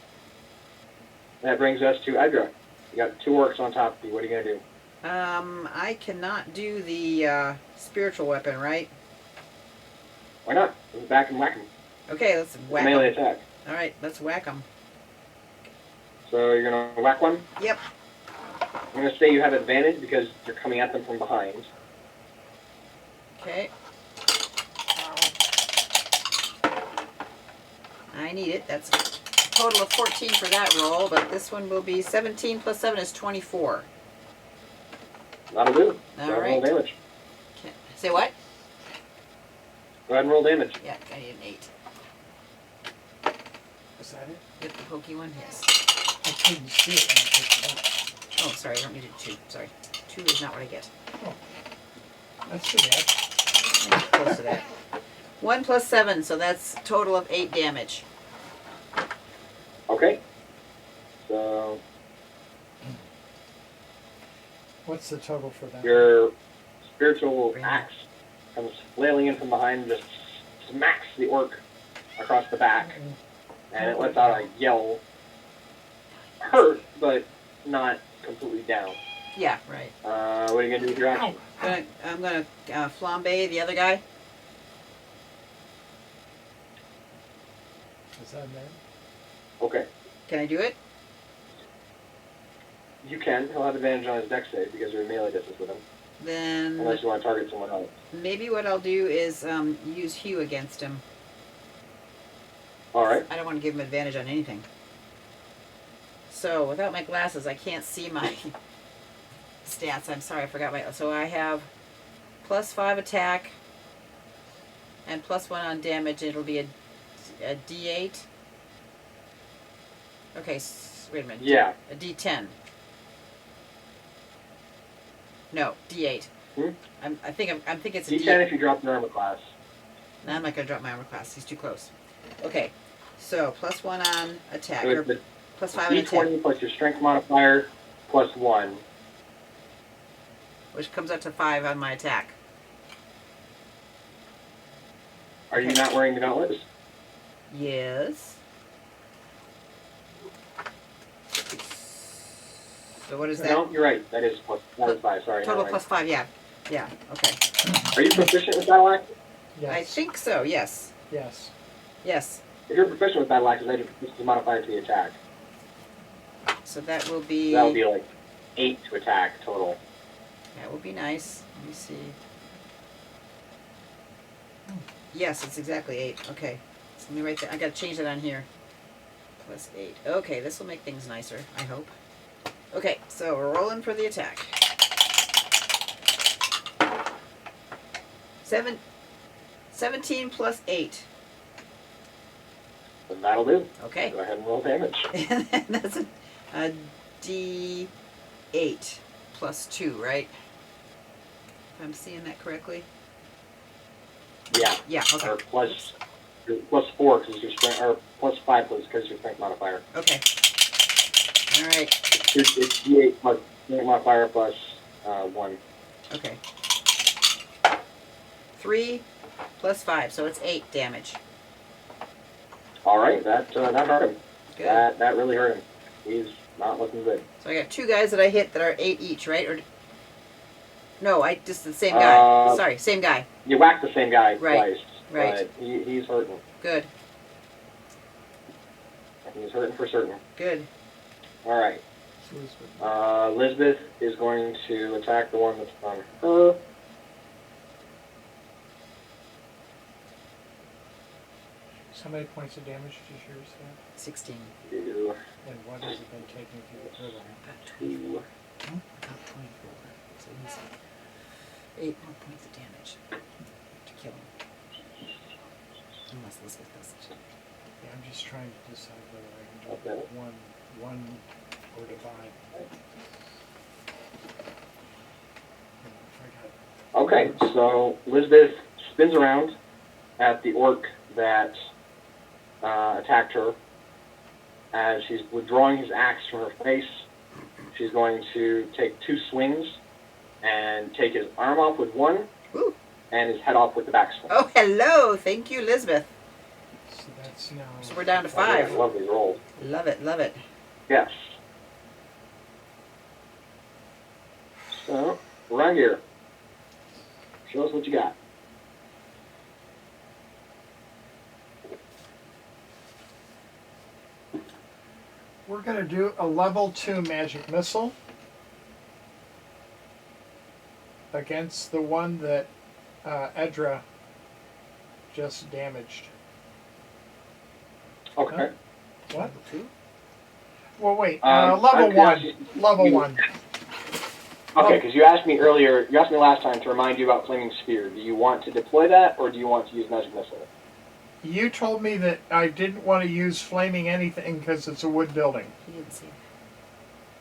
that brings us to Edra. You got 2 orcs on top of you. What are you going to do? I cannot do the spiritual weapon, right? Why not? Move back and whack him. Okay, let's whack Melee 'em. attack. All right, let's whack them. So you're going to whack one? Yep. I'm going to say you have advantage because you're coming at them from behind. Okay. I need it. That's a total of 14 for that roll, but this one will be 17 plus 7 is 24. That'll do. All Go ahead and right. roll damage. Okay. Say what? Go ahead and roll damage. Yeah, I need an 8. Is that it? Get the pokey one, yes. I couldn't see it when I picked it up. Oh, sorry, I don't need a 2. Sorry. 2 is not what I get. That's too bad. I'm close to that. 1 plus 7, so that's a total of 8 damage. Okay. So What's the total for that? your spiritual Bring it. axe comes flailing in from behind and just smacks the orc across the back. And it lets out a yell. Hurt, but not completely down. Yeah, right. What are you going to do with your action? I'm gonna flambe the other guy. Is that it? Okay. Can I do it? You can. He'll have advantage on his dex save because you're in melee distance with him. Then Unless you want to target someone else. maybe what I'll do is use Hue against him. Alright. I don't want to give him advantage on anything. So without my glasses, I can't see my stats. I'm sorry, I forgot my. So I have plus 5 attack and plus 1 on damage. It'll be a D8. Okay, wait a minute. Yeah. A D10. No, D8. I think it's a D10 D8. if you drop your armor class. No, I'm not gonna drop my armor class. He's too close. Okay, so plus 1 on attack, So or it's the plus 5 on attack, D20 plus your strength modifier plus 1. which comes up to 5 on my attack. Are you not wearing the gauntlets? Yes. So what is that? No, you're right. That is plus 5. Sorry. Total never plus 5. Yeah. Yeah. Okay. mind. Are you proficient with battle axe? Yes. I think so. Yes. Yes. Yes. If you're proficient with battle axes, then you can modify it to the attack. So that will be. That would be like 8 to attack total. That would be nice. Let me see. Yes, it's exactly 8. Okay. So let me write that. I gotta change that on here. Plus 8. Okay, this will make things nicer, I hope. Okay, so we're rolling for the attack. 17 plus 8. Then that'll do. Okay. Go ahead and roll damage. And then that's a D8 plus 2, right? If I'm seeing that correctly. Yeah. Yeah, okay. Or plus 4 because your strength, or plus 5 because your strength modifier. Okay. All right. It's D8 plus strength modifier plus 1. Okay. 3 plus 5, so it's 8 damage. All right, that hurt him. Good. That really hurt him. He's not looking good. So I got 2 guys that I hit that are 8 each, right? Or no, just the same guy. Sorry, same guy. You whacked the same guy Right. twice. Right. But he's hurting. Good. He's hurting for certain. Good. All right. Elizabeth. Elizabeth is going to attack the one that's on her. So many points of damage does yours have? 16. Two. And what has it been taking if you get rid of it? About 24. About 24. So he's 8 more points of damage to kill him. Unless Elizabeth does it. Yeah, I'm just trying to decide whether I can do Okay. one or divide. If I got Okay, so Elizabeth spins around at the orc that attacked her. As she's withdrawing his axe from her face, she's going to take 2 swings and take his arm off with one, Ooh. and his head off with the back swing. Oh, hello. Thank you, Elizabeth. So that's now. So we're down to I 5. love these rolls. Love it. Love it. Yes. So, around here. Show us what you got. We're going to do a level 2 magic missile against the one that Edra just damaged. Okay. What? 2? Well, wait. I'm Level 1. curious- Level 1. Okay, because you asked me earlier, you asked me last time to remind you about Flaming Sphere. Do you want to deploy that, or do you want to use Magic Missile? You told me that I didn't want to use flaming anything because it's a wood building. He didn't see it.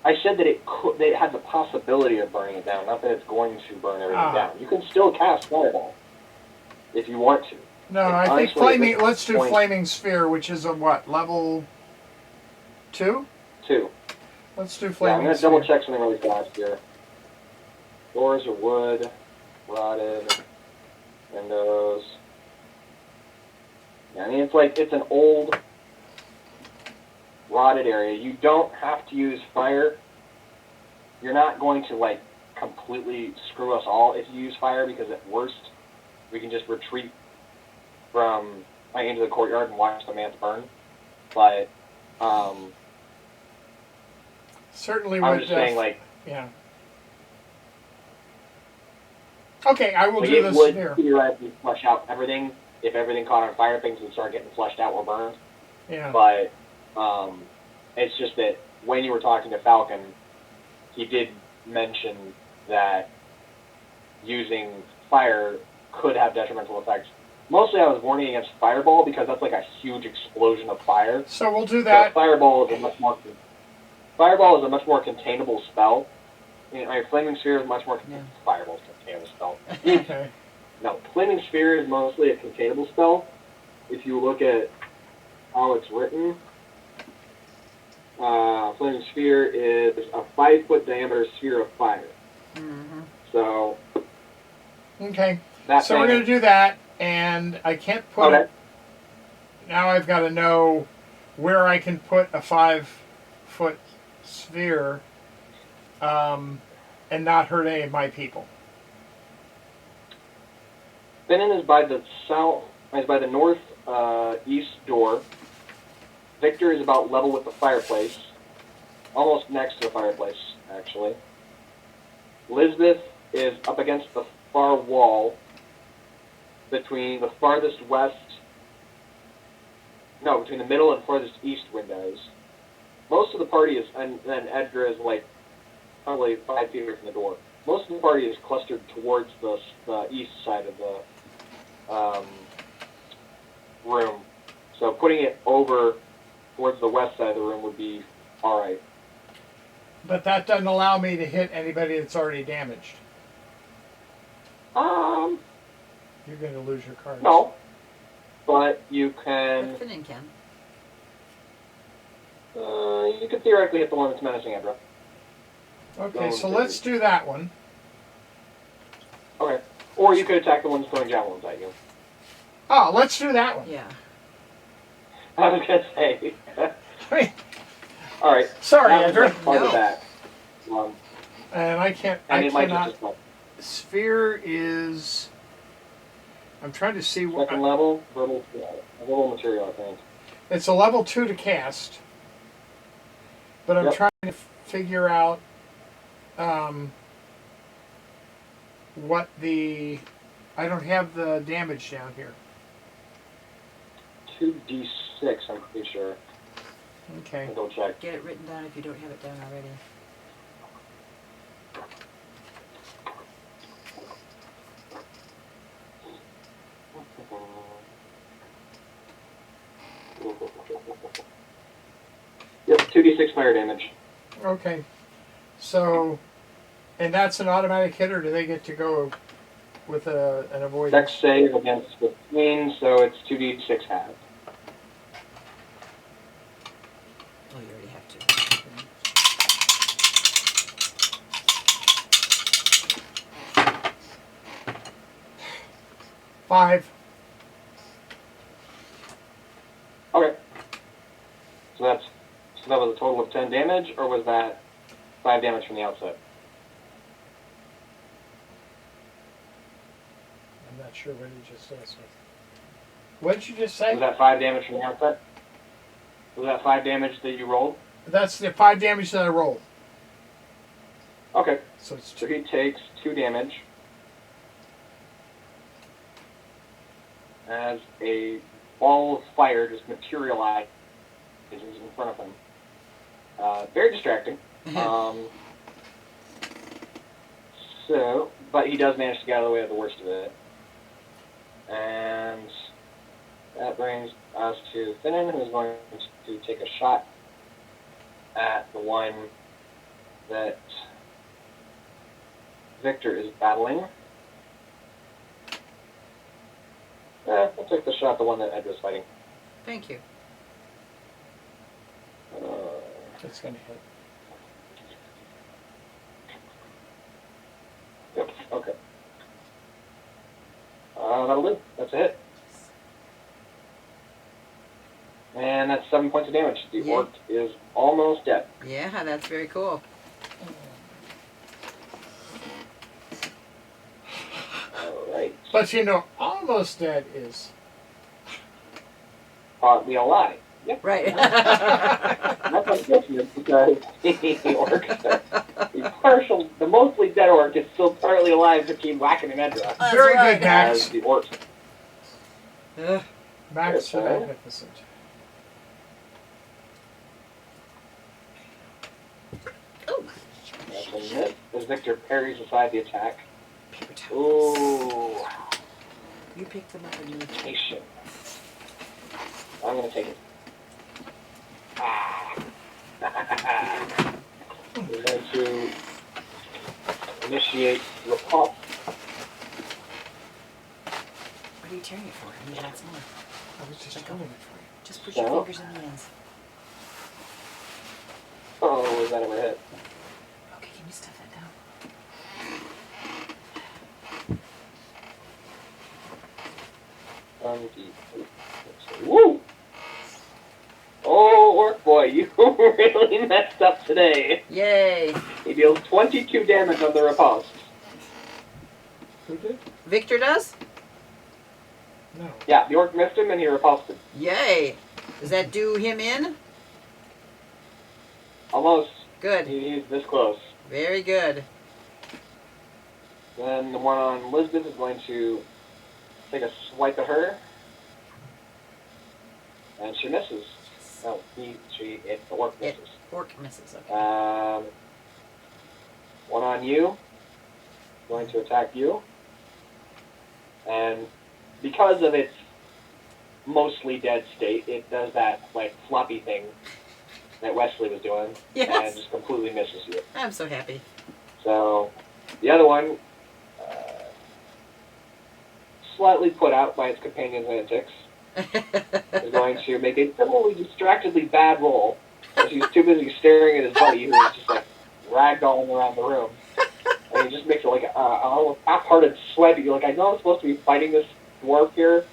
I said that that it had the possibility of burning it down, not that it's going to burn everything Ah. down. You can still cast Fireball if you want to. No, I think Honestly, flaming. at this Let's do point- flaming sphere, which is a what? Level 2? 2. Let's do Yeah, I'm flaming going to sphere. double check something really fast here. Doors are wood, rotted, windows. Yeah, I mean, it's an old, rotted area. You don't have to use fire. You're not going to, completely screw us all if you use fire, because at worst, we can just retreat from, into the courtyard and watch the manse burn. But, Certainly I'm would. just saying, Yeah. Okay, I will do it this would here. theoretically flush out everything. If everything caught on fire, things would start getting flushed out or burned. Yeah. But it's just that when you were talking to Falcon, he did mention that using fire could have detrimental effects. Mostly I was warning against Fireball because that's like a huge explosion of fire. So we'll do But that. Fireball is a much more containable spell. Flaming Sphere is much more Yeah. Fireball is a containable spell. Okay. No, Flaming Sphere is mostly a containable spell. If you look at how it's written, Flaming Sphere is a 5-foot diameter sphere of fire. Mm-hmm. So Okay. that So we're going to do that, and I can't put Okay. it. Now I've got to know where I can put a 5-foot sphere and not hurt any of my people. Finnan is by the north east door. Victor is about level with the fireplace, almost next to the fireplace, actually. Elizabeth is up against the far wall between the farthest west, no, between the middle and farthest east windows. Most of the party is, and then Edgar is probably 5 feet away from the door. Most of the party is clustered towards the east side of the room. So putting it over towards the west side of the room would be alright. But that doesn't allow me to hit anybody that's already damaged. You're going to lose your cards. No. But you can, Finnan can. you could theoretically hit the one that's menacing Edra. Okay, so let's do that one. Okay. Or you could attack the one that's throwing javelins at you. Oh, let's do that one. Yeah. I was going to say. Wait, Alright. sorry, That was Edra. like farther No. back. And I can't. And I it might cannot. just well, Sphere is I'm trying to see what. Second level, verbal material, I think. It's a level 2 to cast, but I'm Yep. trying to figure out what the. I don't have the damage down here. 2d6, I'm pretty sure. Okay. I'll double check. Get it written down if you don't have it down already. Yep, 2d6 fire damage. Okay. So, and that's an automatic hit, or do they get to go with an avoidance? Dex save against 15, so it's 2d6 half. Oh, you already have to. 5. Okay. So that was a total of 10 damage, or was that 5 damage from the outset? I'm not sure what you just asked me. What did you just say? Was that 5 damage from the outset? Was that 5 damage that you rolled? That's the 5 damage that I rolled. Okay. So it's So he takes 2 damage as a ball of fire just materializes in front of him. Very distracting. But he does manage to get out of the way of the worst of it. And that brings us to Finnan, who's going to take a shot at the one that Victor is battling. I'll take the shot at the one that Edra's fighting. Thank you. It's going to hit. Yep, okay. That'll do. That's a hit. And that's 7 points of damage. The Yeah. orc is almost dead. Yeah, that's very cool. Alright. But you know, almost dead is. Partly a lie. Yep. Right. That's unfortunate because the orcs the mostly dead orc is still partly alive to keep whacking an Edra. That's Very right. good, Max. As the orcs. Ugh. Max Yes, sir. magnificent. Ooh. That's a hit. As Victor parries aside the attack. Paper towels. Ooh. You picked them up and you Patient. I'm gonna take it. Ah. We're going to initiate repulse. What are you tearing it for? I need lots more. I was just going it for you. Just put No. your fingers in the ends. Oh, was that ever hit? Okay, can you stuff that down? Woo! Oh, orc boy, you really messed up today. Yay! He deals 22 damage on the repulse. Who did? Victor does? No. Yeah, the orc missed him and he repulsed him. Yay! Does that do him in? Almost. Good. He's this close. Very good. Then the one on Elizabeth is going to take a swipe at her. And she misses. No, the orc misses. Orc misses, okay. One on you. Going to attack you. And because of its mostly dead state, it does that, like, floppy thing that Wesley was doing. And Yes. just completely misses you. I'm so happy. So, the other one, slightly put out by its companion's antics, is going to make a similarly distractedly bad roll, because he's too busy staring at his buddy, who is just, like, ragdolling around the room. And he just makes it like a half-hearted sweat. You're like, I know I'm supposed to be fighting this dwarf here,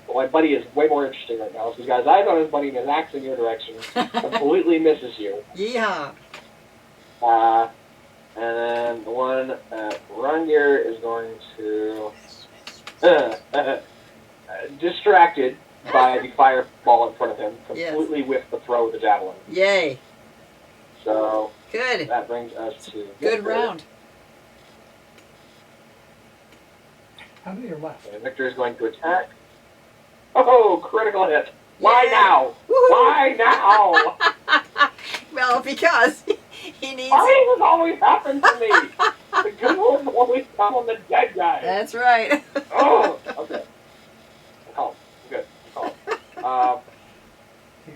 but my buddy is way more interesting right now. So he's got his eyes on his buddy and his axe in your direction. Completely misses you. Yeah. And then the one at Rungear is going to distracted by the fireball in front of him, Yes. completely whiffed the throw of the javelin. Yay. So Good. that brings us to Good Victor. round. How many are left? And Victor is going to attack. Oh, critical hit. Why Yay. now? Woohoo. Why now? Well, because he needs. Why does this always happen to me? The good ones always come on the dead guy. That's right. Oh, okay. I'm calm. I'm good. I'm calm.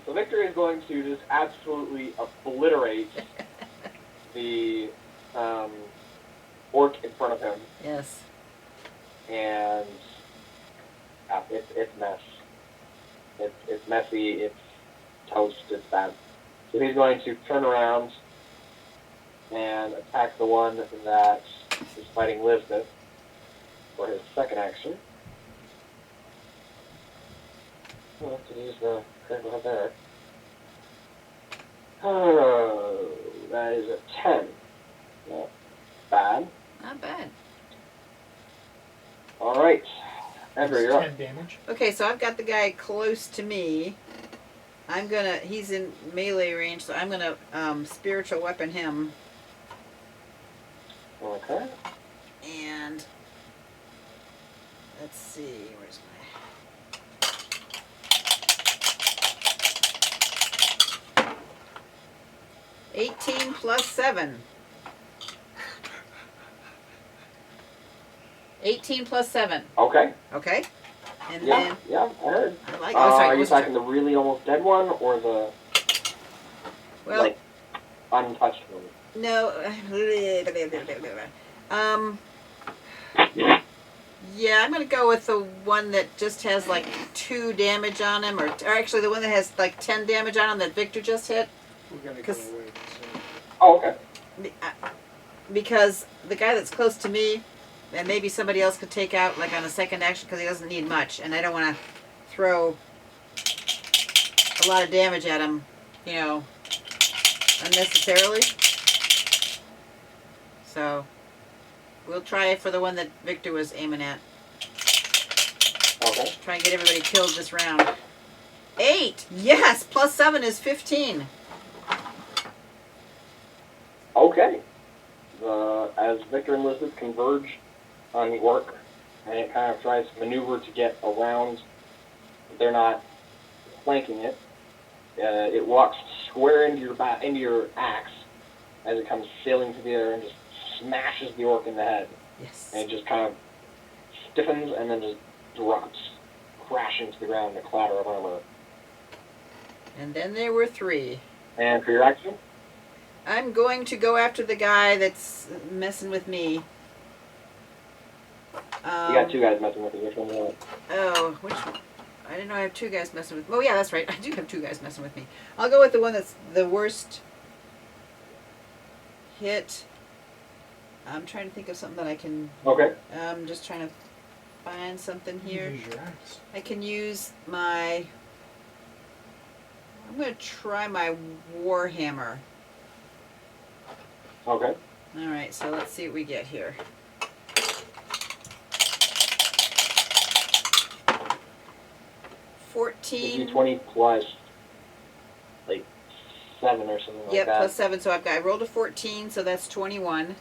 So Victor is going to just absolutely obliterate the orc in front of him, Yes. and it's mess. It's messy. It's toast. It's bad. So he's going to turn around and attack the one that is fighting Lisbeth for his second action. We'll have to use the critical hit there. Oh, that is a 10. Not bad. Not bad. Alright. Edgar, you're up. 10 damage. Okay, so I've got the guy close to me. He's in melee range, so I'm gonna spiritual weapon him. Okay. And let's see, where's my 18 plus 7. 18 plus 7. Okay. Okay? And Yeah, then yeah, I heard. I like sorry, Are you what's attacking the really almost dead one or the well like untouched one? no yeah, I'm gonna go with the one that just has like 2 damage on him, or actually the one that has like 10 damage on him that Victor just hit. We're going to go 'Cause- away. So. Oh, okay. Because the guy that's close to me, and maybe somebody else could take out like on a second action because he doesn't need much, and I don't want to throw a lot of damage at him, unnecessarily. So we'll try for the one that Victor was aiming at. Okay. Try and get everybody killed this round. 8! Yes! Plus 7 is 15. Okay. As Victor and Elizabeth converge on the orc, and it kind of tries to maneuver to get around, but they're not flanking it. It walks square into your axe as it comes sailing through the air and just smashes the orc in the head. Yes. And it just kind of stiffens and then just drops, crashing to the ground in a clatter of armor. And then there were 3. And for your action? I'm going to go after the guy that's messing with me. You got 2 guys messing with you. Which one do you want? Oh, which one? I didn't know I have 2 guys messing with me. Oh, yeah, that's right. I do have 2 guys messing with me. I'll go with the one that's the worst hit. I'm trying to think of something that I can... Okay. I'm just trying to find something here. Use your axe. I can use my... I'm going to try my Warhammer. Okay. Alright, so let's see what we get here. D20 14. plus, like, 7 or something Yep, like that. plus 7. So I rolled a 14, so that's 21.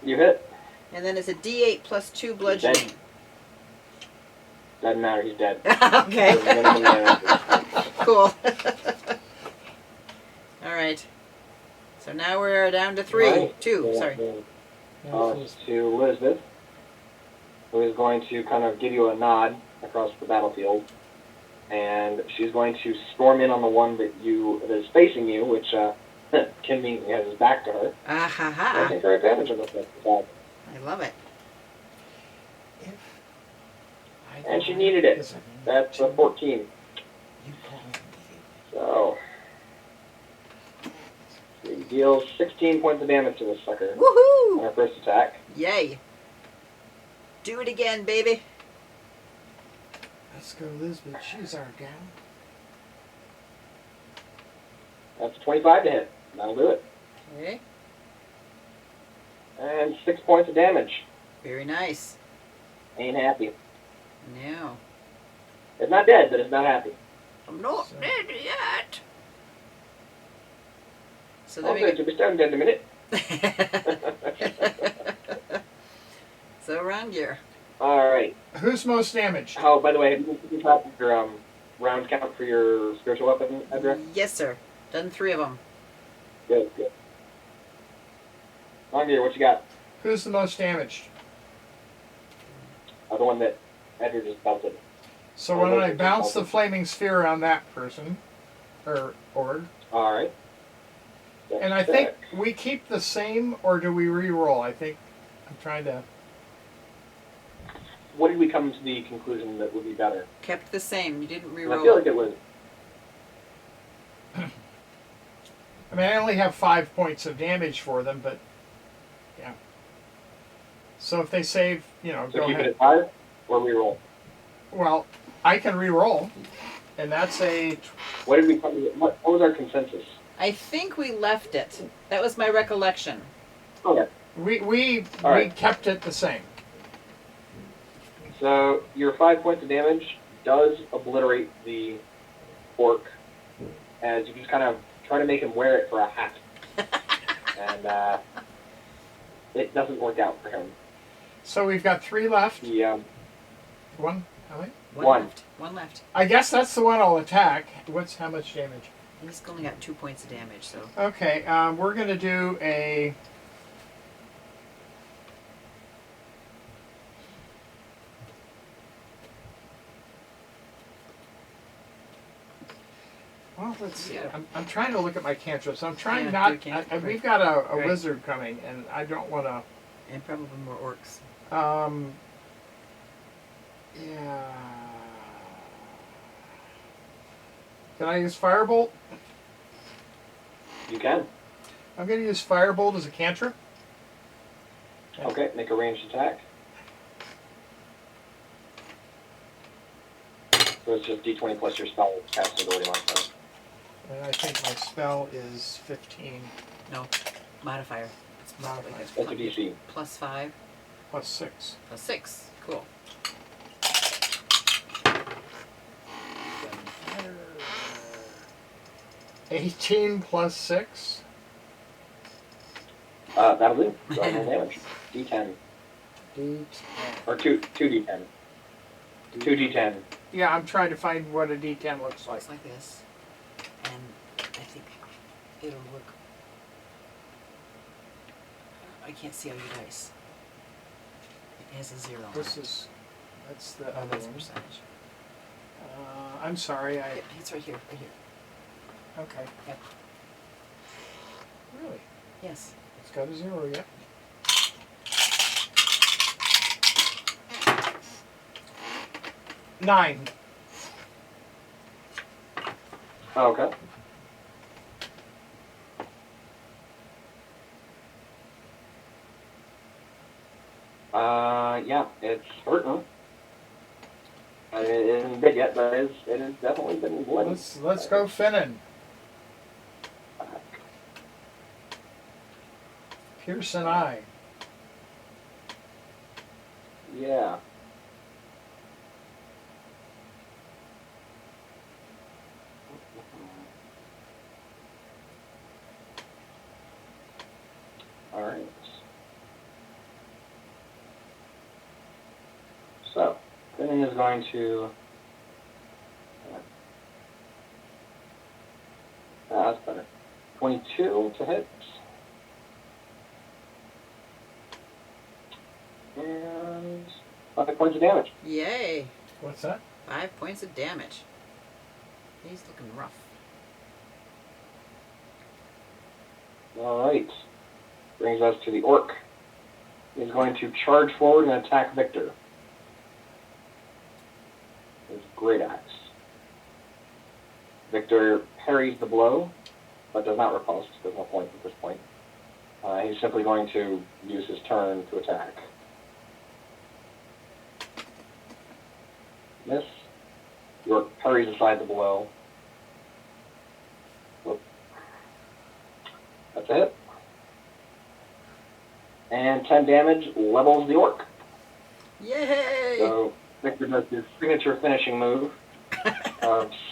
You hit. And then it's a D8 plus 2 Dead. bludgeoning. Doesn't matter, he's dead. Okay. Minimum damage. Cool. Alright. So now we're down to 3. Right. 2, Yeah, sorry. Now It's to Elizabeth, who is going to kind of give you a nod across the battlefield, and she's going to storm in on the one that is facing you, which Kimmy has his back to her. Ah ha I ha. take her advantage of this attack. I love it. If I And she go needed it. as a That's a 14. You call me. So she deals 16 points of damage to this sucker on Woohoo! her first attack. Yay. Do it again, baby. Let's go, Elizabeth. She's our gal. That's 25 to hit. That'll do it. Okay. And 6 points of damage. Very nice. Ain't happy. No. It's not dead, but it's not happy. I'm not So- dead yet. So Oh, then good. You'll be starting dead in a minute. So round gear. All right. Who's most damaged? How? By the way, have you keeping track of your round count for your spiritual weapon address? Yes, sir. Done 3 of them. Good. Good. Longyear, what you got? Who's the most damaged? The one that Edgar just belted. So when I bounce the flaming sphere on that person, or org, All right. and I think we keep the same, or do we re-roll? I think I'm trying to. What did we come to the conclusion that would be better? Kept the same. You didn't And re-roll. I feel like it was. I mean, I only have 5 points of damage for them, but yeah. So if they save, So go keep ahead. it at 5 or reroll. Well, I can re-roll, and that's a. What did we come to? What was our consensus? I think we left it. That was my recollection. Okay. We All right. kept it the same. So your 5 points of damage does obliterate the orc, as you just kind of try to make him wear it for a hat, and it doesn't work out for him. So we've got 3 left. He, One. How many? One. Left. One left. I guess that's the one I'll attack. What's how much damage? He's only got 2 points of damage, so. Okay, we're gonna do a. Well, let's see. Yeah. I'm trying to look at my cantrips. I'm trying Yeah, not. do cantrip, We've right. got a Right. wizard coming, and I don't want to. And probably more orcs. Yeah. Can I use firebolt? you can. I'm going to use firebolt as a cantrip. Okay, make a ranged attack. So it's just d20 plus your spell casting ability modifier. And I think my spell is 15 No. Modifier. It's Modifier. That's your DC. plus 5. plus 6. Plus 6. Cool. 18 plus 6. That'll do. Go ahead and roll damage. D10. D10. Or 2d10. 2d10. Yeah, I'm trying to find what a D10 looks like. Looks like this. And I think it'll look. I can't see all your dice. It has a 0 on This it. is. That's the Oh, other that's one. percentage. I'm sorry. Yep, it's right here. Right here. Okay. Yep. Really? Yes. It's got a 0 yet. Nine. Okay. Yeah, it's hurting. It isn't big yet, but it has definitely been bloody. Let's go Finnan. Pierce an eye. Yeah. All right. So, Finnan is going to. That's better. 22 to hit. And 5 points of damage. Yay. What's that? 5 points of damage. He's looking rough. All right. Brings us to the orc. He's going to charge forward and attack Victor. His great axe. Victor parries the blow, but does not repulse. There's no point at this point. He's simply going to use his turn to attack. Miss. York parries aside the blow. Whoop. That's a hit. And 10 damage levels the orc. Yay! So Victor does his signature finishing move,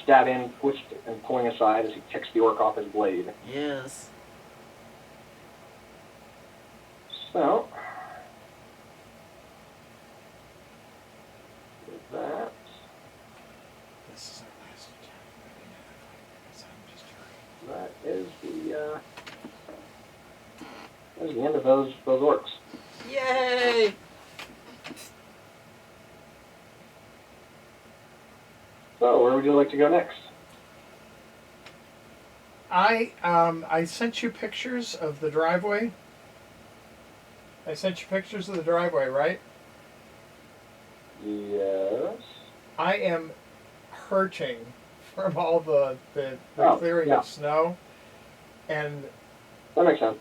stabbing, twist, and pulling aside as he kicks the orc off his blade. Yes. So, with that, This is our last attack. that is the end of those orcs. Yay! So, where would you like to go next? I sent you pictures of the driveway. I sent you pictures of the driveway, right? Yes. I am hurting from all the Oh, clearing yeah. of snow, and That makes sense.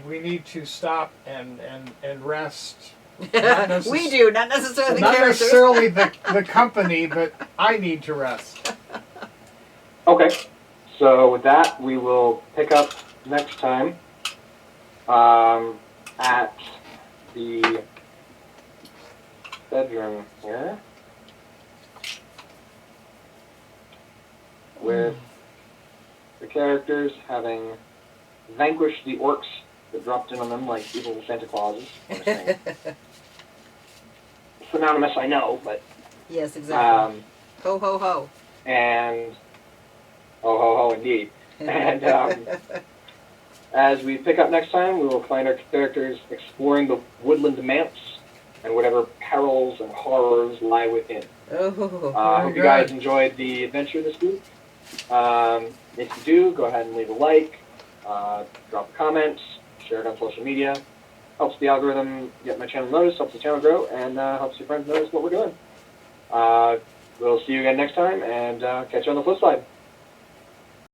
we need to stop and rest. Not We do, not necessarily the Not characters. necessarily the company, but I need to rest. Okay. So with that, we will pick up next time at the bedroom here with the characters having vanquished the orcs that dropped in on them like evil Santa Clauses. It's synonymous, I know, but Yes, exactly. Ho ho ho. and ho ho ho indeed. And as we pick up next time, we will find our characters exploring the woodland Manse and whatever perils and horrors lie within. Oh. I hope you guys enjoyed the adventure this week. If you do, go ahead and leave a like, drop a comment, share it on social media. Helps the algorithm get my channel noticed, helps the channel grow, and helps your friends notice what we're doing. We'll see you again next time, and catch you on the flip side.